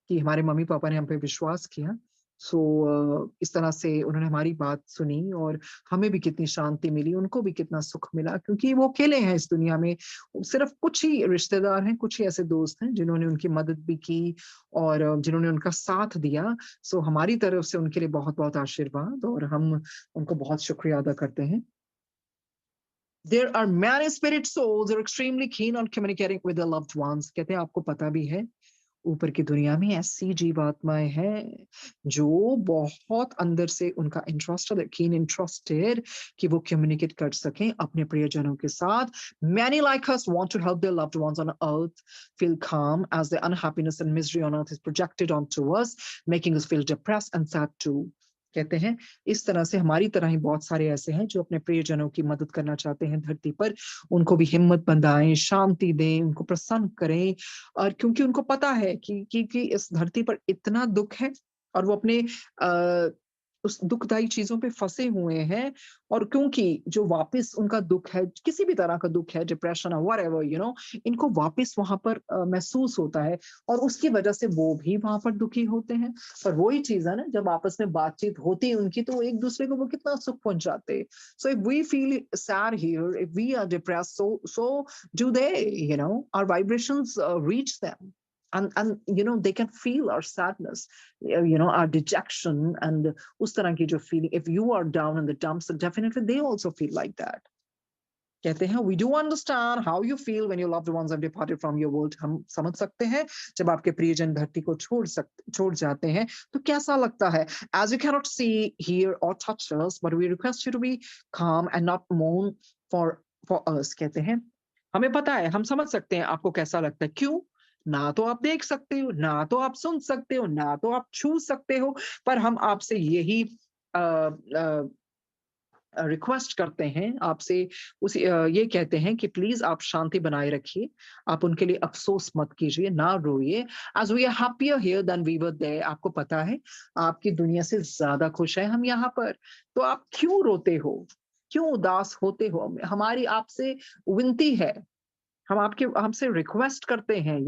कि हमारे मम्मी-पापा ने हम पे विश्वास किया। सो इस तरह से उन्होंने हमारी बात सुनी और हमें भी कितनी शांति मिली, उनको भी कितना सुख मिला, क्योंकि वो अकेले हैं इस दुनिया में। सिर्फ कुछ ही रिश्तेदार हैं, कुछ ही ऐसे दोस्त हैं जिन्होंने उनकी मदद भी की और जिन्होंने उनका साथ दिया। सो हमारी तरफ से उनके लिए बहुत-बहुत आशीर्वाद, और हम उनको बहुत शुक्रिया अदा करते हैं। There are many spirit souls who are extremely keen on communicating with their loved ones। कहते हैं आपको पता भी है, ऊपर की दुनिया में ऐसी जीवात्माएँ हैं, जो बहुत अंदर से उनका इंटरेस्ट है, कीन इंटरेस्टेड कि वो कम्युनिकेट कर सकें अपने प्रियजनों के साथ। Many like us want to help their loved ones on earth feel calm as the unhappiness and misery on earth is projected onto us, making us feel depressed and sad too। कहते हैं इस तरह से हमारी तरह ही बहुत सारे ऐसे हैं जो अपने प्रियजनों की मदद करना चाहते हैं धरती पर, उनको भी हिम्मत बंधाएं, शांति दें, उनको प्रसन्न करें, और क्योंकि उनको पता है कि इस धरती पर इतना दुःख है, और वो अपने अ, उस दुखदाई चीज़ों पे फँसे हुए हैं, और क्योंकि जो वापस उनका दुःख है, किसी भी तरह का दुःख है, डिप्रेशन है, व्हाटएवर इनको वापस वहाँ पर महसूस होता है, और उसकी वजह से वो भी वहाँ पर दुखी होते हैं। पर वही चीज़ है ना, जब आपस में बातचीत होती है उनकी, तो एक-दूसरे को वो कितना सुख पहुँचाते। So if we feel sad here, if we are depressed, so do they, our vibrations reach them, and they can feel our sadness, our dejection, and us tarah ki jo feeling, if you are down in the dumps, so definitely they also feel like that। कहते हैं we do understand how you feel when your loved ones have departed from your world। हम समझ सकते हैं जब आपके प्रियजन धरती को छोड़ जाते हैं तो कैसा लगता है। As you cannot see, hear or touch us, but we request you to be calm and not mourn for us। कहते हैं हमें पता है, हम समझ सकते हैं आपको कैसा लगता है। क्यों? ना तो आप देख सकते हो, ना तो आप सुन सकते हो, ना तो आप छू सकते हो, पर हम आपसे यही अ अ रिक्वेस्ट करते हैं आपसे ये कहते हैं कि प्लीज़ आप शांति बनाए रखिए। आप उनके लिए अफ़सोस मत कीजिए, ना रोइए। As we are happier here than we were there. आपको पता है, आपकी दुनिया से ज़्यादा खुश हैं हम यहाँ पर। तो आप क्यों रोते हो? क्यों उदास होते हो? हमारी आपसे विनती है। हम आपके हमसे रिक्वेस्ट करते हैं,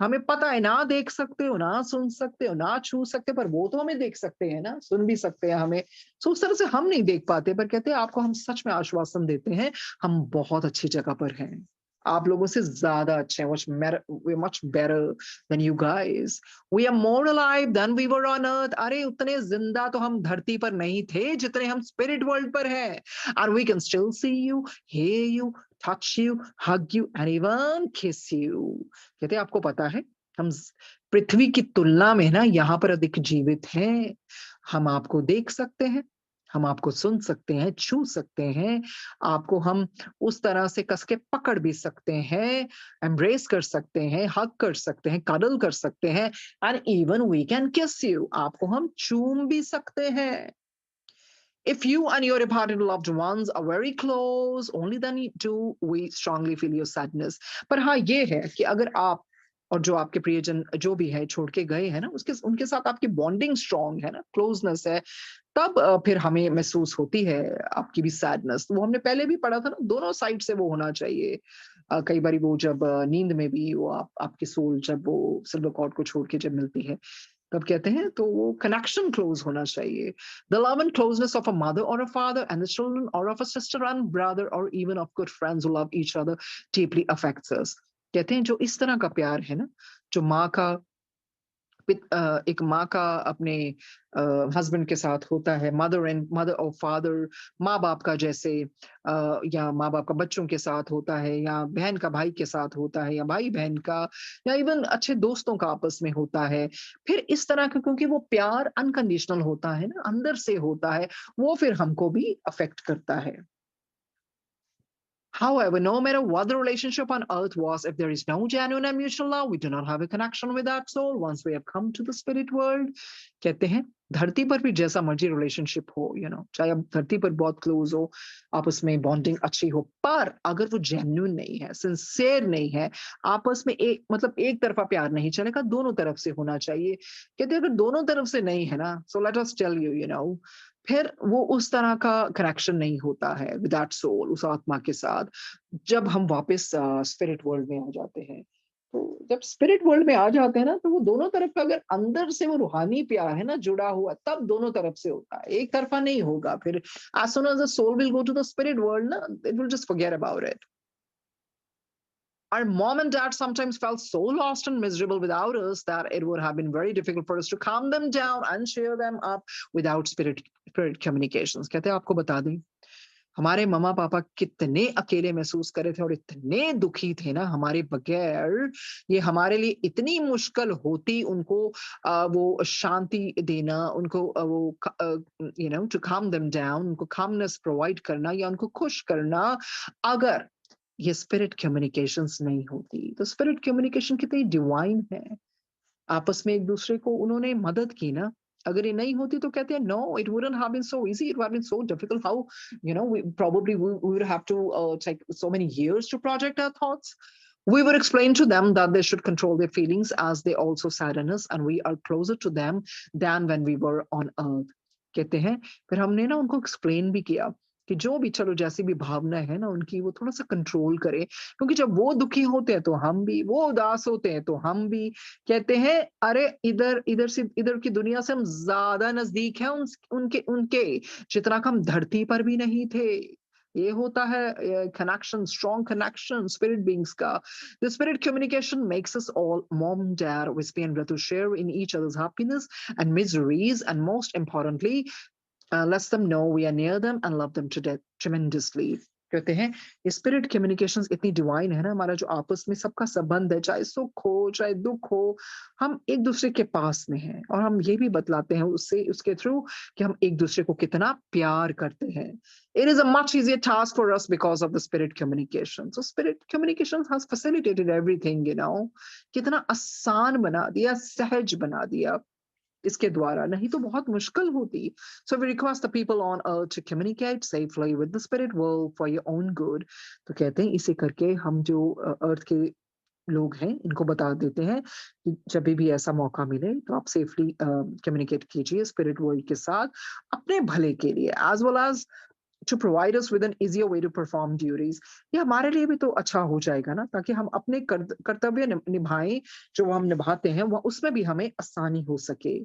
हमें पता है ना देख सकते हो, ना सुन सकते हो, ना छू सकते, पर वो तो हमें देख सकते हैं ना, सुन भी सकते हैं हमें। सो उस तरह से हम नहीं देख पाते, पर कहते हैं आपको हम सच में आश्वासन देते हैं, हम बहुत अच्छी जगह पर हैं। आप लोगों से ज़्यादा अच्छे हैं, we're much better than you guys. We are more alive than we were on earth. अरे उतने ज़िंदा तो हम धरती पर नहीं थे, जितने हम स्पिरिट वर्ल्ड पर हैं। And we can still see you, hear you, touch you, hug you and even kiss you. कहते हैं आपको पता है, हम पृथ्वी की तुलना में ना यहाँ पर अधिक जीवित हैं। हम आपको देख सकते हैं, हम आपको सुन सकते हैं, छू सकते हैं, आपको हम उस तरह से कस के पकड़ भी सकते हैं, एम्ब्रेस कर सकते हैं, हग कर सकते हैं, कडल कर सकते हैं, and even we can kiss you. आपको हम चूम भी सकते हैं। If you and your departed loved ones are very close, only then do we strongly feel your sadness. पर हाँ, ये है कि अगर आप और जो आपके प्रियजन जो भी है छोड़ के गए हैं ना, उसके उनके साथ आपकी बॉन्डिंग स्ट्रांग है ना, क्लोजनेस है, तब फिर हमें महसूस होती है आपकी भी सैडनेस। वो हमने पहले भी पढ़ा था ना, दोनों साइड से वो होना चाहिए। कई बारी वो जब नींद में भी वो आपकी सोल जब वो सिल्वर कॉर्ड को छोड़ के जब मिलती है, तब कहते हैं तो वो कनेक्शन क्लोज होना चाहिए। The love and closeness of a mother और a father and the children और of a sister and brother और even of good friends who love each other deeply affects us. कहते हैं जो इस तरह का प्यार है ना, जो माँ का एक माँ का अपने हस्बैंड के साथ होता है, मदर और फादर माँ बाप का जैसे या माँ बाप का बच्चों के साथ होता है, या बहन का भाई के साथ होता है, या भाई बहन का, या इवन अच्छे दोस्तों का आपस में होता है। फिर इस तरह का, क्योंकि वो प्यार अनकंडीशनल होता है ना, अंदर से होता है, वो फिर हमको भी अफेक्ट करता है। However, no matter what the relationship on earth was, if there is no genuine and mutual love, we do not have a connection with that soul once we have come to the spirit world. कहते हैं धरती पर भी जैसा मर्जी relationship हो, चाहे आप धरती पर बहुत क्लोज हो, आपस में बॉन्डिंग अच्छी हो, पर अगर वो जेन्युइन नहीं है, सिंसियर नहीं है, आपस में एक मतलब एक तरफा प्यार नहीं चलेगा, दोनों तरफ से होना चाहिए। कहते हैं अगर दोनों तरफ से नहीं है ना, so let us tell you, फिर वो उस तरह का कनेक्शन नहीं होता है विद दैट सोल, उस आत्मा के साथ। जब हम वापस स्पिरिट वर्ल्ड में आ जाते हैं, तो जब स्पिरिट वर्ल्ड में आ जाते हैं ना, तो वो दोनों तरफ का अगर अंदर से वो रूहानी प्यार है ना जुड़ा हुआ, तब दोनों तरफ से होता है, एक तरफा नहीं होगा। फिर as soon as the soul will go to the spirit world ना, it will just forget about it. Our mom and dad sometimes felt so lost and miserable without us that it would have been very difficult for us to calm them down and cheer them up without spirit communications. कहते हैं आपको बता दें, हमारे मम्मा पापा कितने अकेले महसूस कर रहे थे और इतने दुखी थे ना हमारे बगैर। ये हमारे लिए इतनी मुश्किल होती उनको वो शांति देना, उनको टू काम देम डाउन, उनको कामनेस प्रोवाइड करना या उनको खुश करना, अगर ये स्पिरिट कम्युनिकेशंस नहीं होती। तो स्पिरिट कम्युनिकेशन कितनी डिवाइन है, आपस में एक दूसरे को उन्होंने मदद की ना। अगर ये नहीं होती तो कहते हैं no, it wouldn't have been so easy, it would have been so difficult. How we probably we would have to take so many years to project our thoughts. We would explain to them that they should control their feelings as they also sadden us and we are closer to them than when we were on earth. कहते हैं फिर हमने ना उनको explain भी किया कि जो भी चलो जैसी भी भावना है ना उनकी, वो थोड़ा सा कंट्रोल करे, क्योंकि जब वो दुखी होते हैं तो हम भी, वो उदास होते हैं तो हम भी। कहते हैं अरे इधर इधर से इधर की दुनिया से हम ज्यादा नजदीक हैं उनके उनके जितना हम धरती पर भी नहीं थे। ये होता है connection, strong connection spirit beings का। The spirit communication makes us all mom dad विस्पी and brother share in each others happiness and miseries and most importantly lets them know we are near them and love them to death tremendously. कहते हैं spirit communications इतनी divine है ना, हमारा जो आपस में सबका संबंध है, चाहे सुख हो चाहे दुख हो, हम एक दूसरे के पास में हैं और हम ये भी बतलाते हैं उससे उसके थ्रू कि हम एक दूसरे को कितना प्यार करते हैं। It is a much easier task for us because of the spirit communication. So spirit communication has facilitated everything, कितना आसान बना दिया, सहज बना दिया इसके द्वारा, नहीं तो बहुत मुश्किल होती। So we request the people on earth to communicate safely with the spirit world for your own good. तो कहते हैं इसे करके हम जो अर्थ के लोग हैं इनको बता देते हैं कि जब भी ऐसा मौका मिले तो आप सेफली कम्युनिकेट कीजिए स्पिरिट वर्ल्ड के साथ अपने भले के लिए, as well as to provide us with an easier way to perform duties। ये हमारे लिए भी तो अच्छा हो जाएगा ना, ताकि हम अपने कर्तव्य निभाएं जो हम निभाते हैं, वह उसमें भी हमें आसानी हो सके।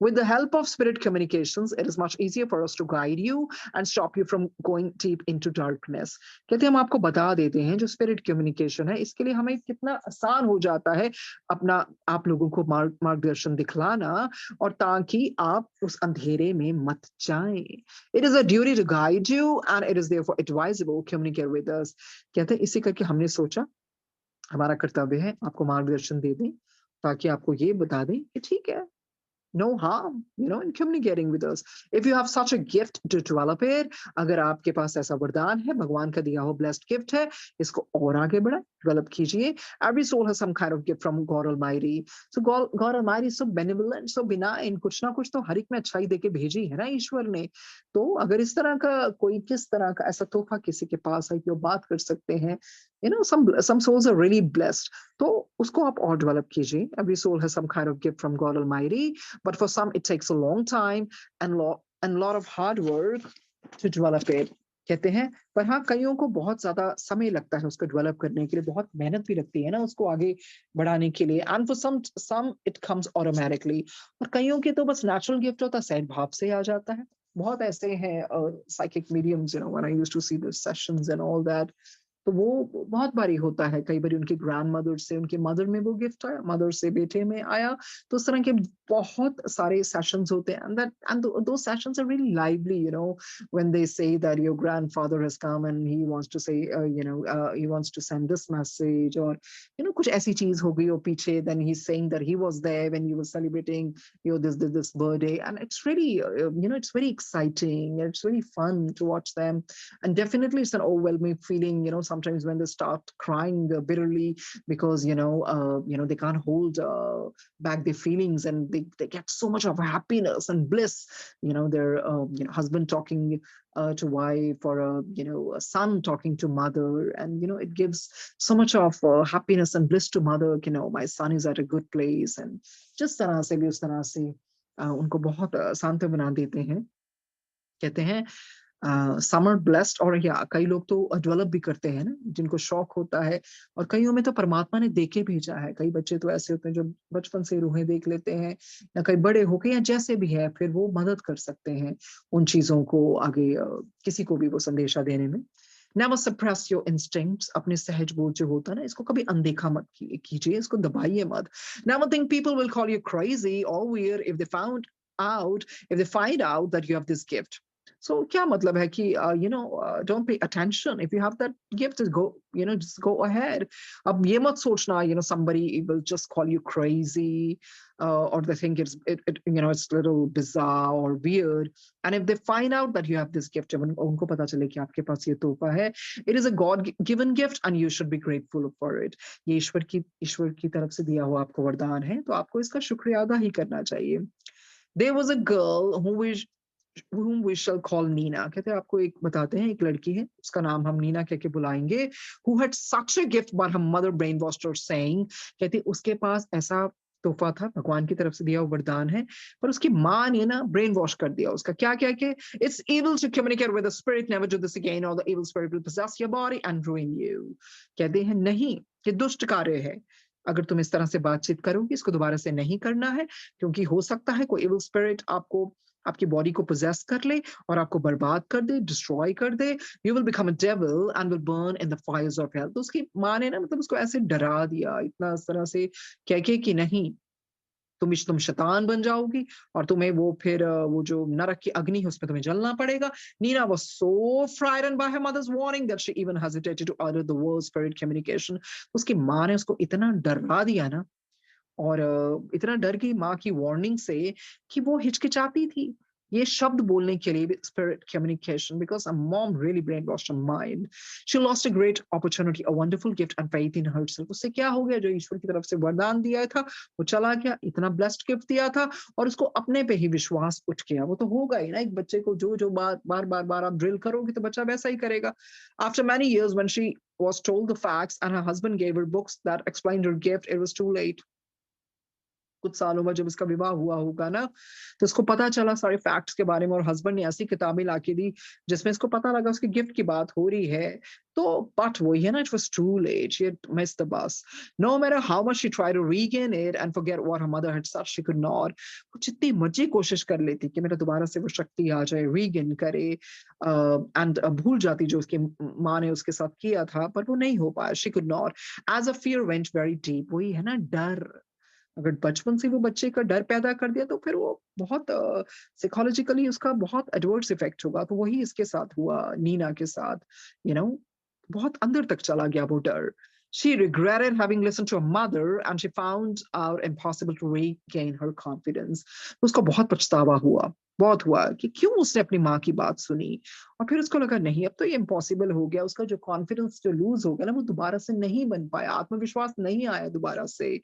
With the help of spirit communications, it is much easier for us to guide you and stop you from going deep into darkness। कहते हैं हम आपको बता देते हैं जो स्पिरिट कम्युनिकेशन है, इसके लिए हमें कितना आसान हो जाता है अपना आप लोगों को मार्गदर्शन दिखलाना, और ताकि आप उस अंधेरे में मत जाएं। It is a duty to guide you and it is therefore advisable communicate with us। कहते हैं इसी करके हमने सोचा हमारा कर्तव्य है आपको मार्गदर्शन दे दें, ताकि आपको ये बता दें कि ठीक है, no harm, in communicating with us. If you have such a gift to develop it, अगर आपके पास ऐसा वरदान है, भगवान का दिया हुआ blessed gift है, इसको और आगे बढ़ाएं, develop कीजिए। Every soul has some kind of gift from God Almighty. So God Almighty is so benevolent, so benign, कुछ ना कुछ तो हर एक में अच्छाई देके भेजी है ना ईश्वर ने। तो अगर इस तरह का कोई किस तरह का ऐसा तोहफा किसी के पास है कि वो बात कर सकते हैं, some souls are really blessed, तो उसको आप और develop कीजिए। Every soul has some kind of gift from God Almighty, but for some it takes a long time and lot of hard work to develop it। कहते हैं पर हाँ, कईयों को बहुत ज्यादा समय लगता है उसको डेवलप करने के लिए, बहुत मेहनत भी लगती है ना उसको आगे बढ़ाने के लिए। And for some it comes automatically, और कईयों के तो बस नेचुरल गिफ्ट होता है, सहज भाव से आ जाता है। बहुत ऐसे हैं psychic mediums, when I used to see this sessions and all that, तो वो बहुत बारी होता है, कई बार उनकी ग्रैंड मदर से उनकी मदर में वो गिफ्ट आया, मदर से बेटे में आया। तो उस तरह के बहुत सारे सेशंस होते हैं, एंड दो sessions are really lively, when they say that your grandfather has come and he wants to say he wants to send this message, और कुछ ऐसी चीज हो गई हो पीछे, then he is saying that he was there when you were celebrating this birthday, and it's really it's very exciting, it's very fun to watch them, and definitely it's an overwhelming feeling, sometimes when they start crying bitterly because they can't hold back their feelings, and they get so much of happiness and bliss, their husband talking to wife, or a son talking to mother, and it gives so much of happiness and bliss to mother, my son is at a good place, and जिस तरह से भी उस तरह से उनको बहुत शांत बना देते हैं। कहते हैं सम आर ब्लेस्ड, और या कई लोग तो डेवलप भी करते हैं ना, जिनको शौक होता है, और कईयों में तो परमात्मा ने देके भेजा है। कई बच्चे तो ऐसे होते हैं जो बचपन से रूहें देख लेते हैं, या कई बड़े होके या जैसे भी है, फिर वो मदद कर सकते हैं उन चीजों को आगे किसी को भी वो संदेशा देने में। Never suppress your instincts। अपने सहज बोध जो होता है ना, इसको कभी अनदेखा मत कीजिए, इसको दबाइए मत। Never think people will call you crazy or weird if they find out that you have this gift। So क्या मतलब है कि don't pay attention if you have that gift, just go ahead। अब ये मत सोचना somebody will just call you crazy, or they think it's little bizarre or weird, and if they find out that you have this gift, जब उनको पता चले कि आपके पास ये तोहफा है, it is a God given gift and you should be grateful for it। ये ईश्वर की तरफ से दिया हुआ आपको वरदान है, तो आपको इसका शुक्रिया अदा ही करना चाहिए। There was a girl whom we shall call Nina। कहते हैं आपको एक बताते हैं, एक लड़की है, उसका नाम हम नीना कह के बुलाएंगे। Who had such a gift but her mother brainwashed her saying। कहते उसके पास ऐसा तोहफा था, भगवान की तरफ से दिया हुआ वरदान है, पर उसकी माँ ने ना ब्रेन वॉश कर दिया उसका। क्या क्या के It's evil to communicate with a spirit, never do this again or the evil spirit will possess your body and ruin you। कहते हैं नहीं, ये दुष्ट कार्य है, अगर तुम इस तरह से बातचीत करोगी, इसको दोबारा से नहीं करना है, क्योंकि हो सकता है कोई इविल स्पिरिट आपकी बॉडी को पोजेस कर ले और आपको बर्बाद कर दे, डिस्ट्रॉय कर दे। You will become a devil and will burn in the fires of hell. तो उसकी माँ ने ना मतलब उसको ऐसे डरा दिया, इतना इस तरह से कह के कि नहीं, तुम शैतान बन जाओगी और तुम्हें वो फिर वो जो नरक की अग्नि है उसमें तुम्हें जलना पड़ेगा। Nina was so frightened by her mother's warning that she even hesitated to utter the word spirit communication. उसकी माँ ने उसको इतना डरा दिया ना, और इतना डर गई माँ की वार्निंग से कि वो हिचकिचाती थी ये शब्द बोलने के लिए भी, spirit communication, because a mom really brainwashed her mind. She lost a great opportunity, a wonderful gift and faith in herself. उससे क्या हो गया, जो ईश्वर की तरफ से वरदान दिया था वो चला गया, इतना ब्लेस्ड गिफ्ट दिया था और उसको अपने पे ही विश्वास उठ गया। वो तो होगा ही ना, एक बच्चे को जो जो बार बार बार बार आप ड्रिल करोगे तो बच्चा वैसा ही करेगा। After many years when she was told the facts and her husband gave her books that explained her gift, it was too late. कुछ सालों बाद जब उसका विवाह हुआ होगा ना, तो उसको पता चला सारे फैक्ट्स के बारे में, और हस्बैंड ने ऐसी किताबें लाके दी जिसमें इसको पता लगा उसके गिफ्ट की बात हो रही है। तो बट वही है ना, it was too late, she had missed the bus. No matter how much she tried to regain it and forget what her mother had said, she could not. वो जितनी मर्जी कोशिश कर लेती कि मेरा दोबारा से वो शक्ति आ जाए, रीगेन करे, एंड भूल जाती जो उसकी माँ ने उसके साथ किया था, पर वो नहीं हो पाया। She could not, as a fear went very deep. वही है ना डर, अगर बचपन से वो बच्चे का डर पैदा कर दिया तो फिर वो बहुत साइकोलॉजिकली उसका बहुत एडवर्स इफेक्ट होगा। तो वही इसके साथ हुआ, नीना के साथ, यू नो, बहुत अंदर तक चला गया वो डर। She regretted having listened to her mother and she found out impossible to regain her confidence. उसको बहुत पछतावा हुआ, बहुत हुआ कि क्यों उसने अपनी माँ की बात सुनी। और फिर उसको लगा नहीं, अब तो ये इम्पॉसिबल हो गया। उसका जो कॉन्फिडेंस जो लूज हो गया ना, वो दोबारा से नहीं बन पाया, आत्मविश्वास नहीं आया दोबारा से।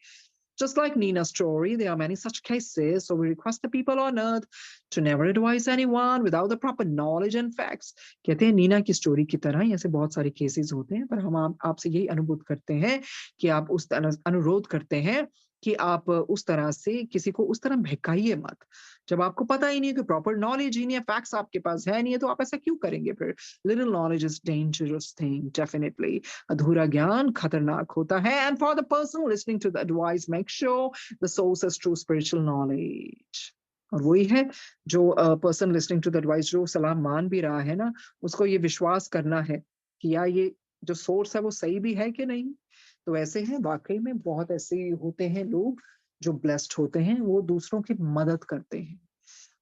Just like Nina's story, there are many such cases, so we request the people on earth to never advise anyone without the proper knowledge and facts. कहते हैं नीना की स्टोरी की तरह ही ऐसे बहुत सारे केसेस होते हैं, पर हम आपसे यही अनुरोध करते हैं कि आप उस तरह अनुरोध करते हैं कि आप उस तरह से किसी को उस तरह बहकाइए मत। जब आपको पता ही नहीं है, कि प्रॉपर नॉलेज ही नहीं है, फैक्ट्स आपके पास है नहीं है, तो आप ऐसा क्यों करेंगे फिर? Little knowledge is dangerous thing, definitely. अधूरा ज्ञान खतरनाक होता है। And for the person listening to the advice, make sure the source is true spiritual knowledge. और वही है, जो person listening to the advice, जो सलाह मान भी रहा है ना, उसको ये विश्वास करना है कि यार ये जो सोर्स है वो सही भी है कि नहीं। तो ऐसे हैं, वाकई में बहुत ऐसे होते हैं लोग जो ब्लेस्ड होते हैं, वो दूसरों की मदद करते हैं।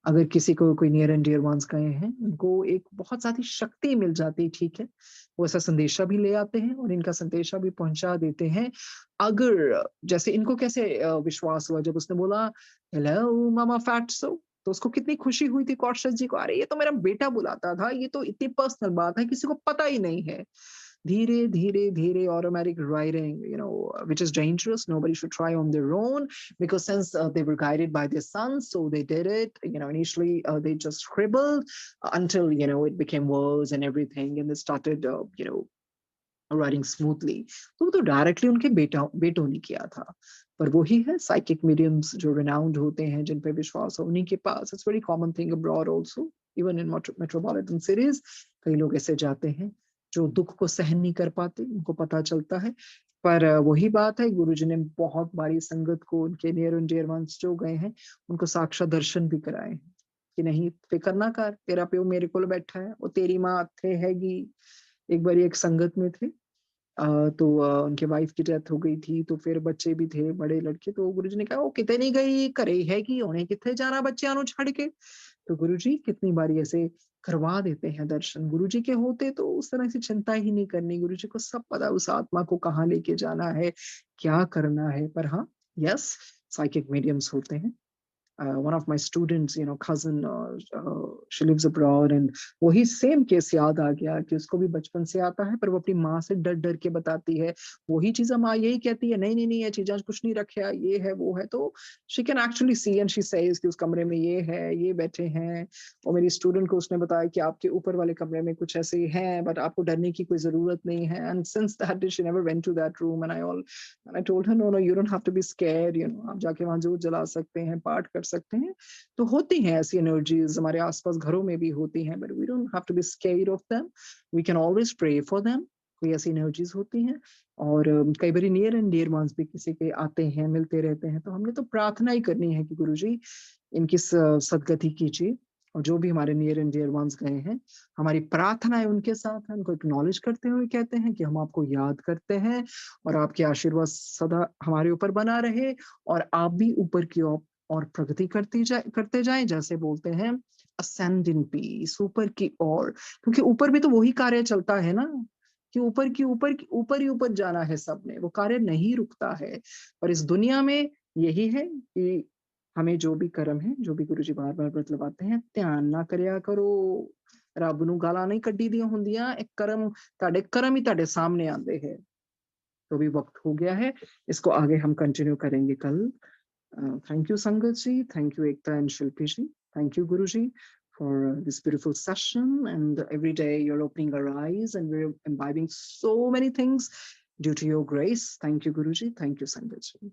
अगर किसी को कोई नियर एंड डियर वंस गए हैं, उनको एक बहुत ज़्यादा शक्ति मिल जाती है, ठीक है? वो ऐसा संदेशा भी ले आते हैं और इनका संदेशा भी पहुँचा देते हैं। अगर जैसे इनको कैसे विश्वास हुआ जब उसने बोला, "हेलो मामा फैट्सो", तो उसको कितनी खुशी हुई थी कॉर्शस जी को, "अरे! ये तो मेरा बेटा बुलाता था, ये तो इतनी पर्सनल बात है, किसी को पता ही नहीं है।" धीरे, धीरे, धीरे automatic writing, which is dangerous. Nobody should try on their own, because since they were guided by their sons, so they did it. Initially they just scribbled until it became words and everything, and they started writing smoothly. तो वो तो directly उनके बेटों ने किया था। पर वही है, साइकिक मीडियम्स जो रिनाउंड होते हैं, जिन पे विश्वास हो, उन्हीं के पास, it's very common thing abroad also, even in metropolitan cities. कई लोग ऐसे जाते हैं जो दुख को सहन नहीं कर पाते, उनको पता चलता है। पर वही बात है, गुरुजी ने बहुत बारी संगत को, उनके नियर एंड डियर वंस जो गए हैं, उनको साक्षात दर्शन भी कराए हैं कि नहीं फिकर ना कर, तेरा प्यो मेरे को बैठा है, वो तेरी माँ थे हैगी। एक बारी एक संगत में थे, तो उनके वाइफ की डेथ हो गई थी, तो फिर बच्चे भी थे, बड़े लड़के। तो गुरुजी ने कहा, "वो किते नहीं गई, घरे हैगी, उन्हें कित्थे जाना बच्चों नूं छड़ के।" तो गुरुजी कितनी बारी ऐसे करवा देते हैं दर्शन। गुरुजी के होते तो उस तरह से चिंता ही नहीं करनी, गुरुजी को सब पता है उस आत्मा को कहाँ लेके जाना है, क्या करना है। पर हाँ, यस, साइकिक मीडियम्स होते हैं। One of my students, cousin, she lives abroad, and वही सेम केस याद आ गया कि उसको भी बचपन से आता है, पर वो अपनी माँ से डर डर के बताती है। वही चीजें माँ यही कहती है, नहीं नहीं नहीं, ये चीजें कुछ नहीं रखे, ये है वो है। तो she can actually see and she says कि उस कमरे में ये है, ये बैठे हैं। और मेरी स्टूडेंट को उसने बताया कि आपके ऊपर वाले कमरे में कुछ ऐसे हैं, बट आपको डरने की कोई जरूरत नहीं है। And since that day she never went to that room, and I told her, no, no, you don't have to be scared, आप जाके वहां जोत जला सकते हैं, पाठ कर सकते हैं। तो होती हैं ऐसी एनर्जीज हमारे आसपास, घरों में भी होती हैं, but we don't have to be scared of them, we can always pray for them. कोई ऐसी एनर्जीज होती हैं। और कई बार नियर एंड डियर वंस भी किसी के आते हैं, मिलते रहते हैं, तो हमने तो प्रार्थना ही करनी है कि गुरुजी इनकी सदगति कीजिए और जो भी हमारे नियर एंड डियर वंस गए हैं, हमारी प्रार्थना है उनके साथ है, उनको एक्नॉलेज करते हुए कहते हैं कि हम आपको याद करते हैं और आपके आशीर्वाद सदा हमारे ऊपर बना रहे और आप भी ऊपर की और प्रगति करते जाएँ जैसे बोलते हैं असेंड इन पीस ऊपर की ओर क्योंकि ऊपर भी तो वही कार्य चलता है ना, कि ऊपर ही ऊपर जाना है सबने, वो कार्य नहीं रुकता है। और इस दुनिया में यही है कि हमें जो भी कर्म है, जो भी गुरुजी बार-बार बतलवाते हैं, ਧਿਆਨ ਨਾ ਕਰਿਆ ਕਰੋ। ਰੱਬ ਨੂੰ ਗਾਲਾਂ नहीं ਕੱਢੀ ਦੀਆਂ ਹੁੰਦੀਆਂ, ਇਹ ਕਰਮ ਹੀ ਤੁਹਾਡੇ सामने आते हैं। तो भी वक़्त हो गया है, इसको आगे हम कंटिन्यू करेंगे कल। Thank you संगत जी, thank you Ekta and Shilpi ji, thank you Guruji for this beautiful session and every day you're opening our eyes and we're imbibing so many things due to your grace. Thank you Guruji, thank you संगत जी।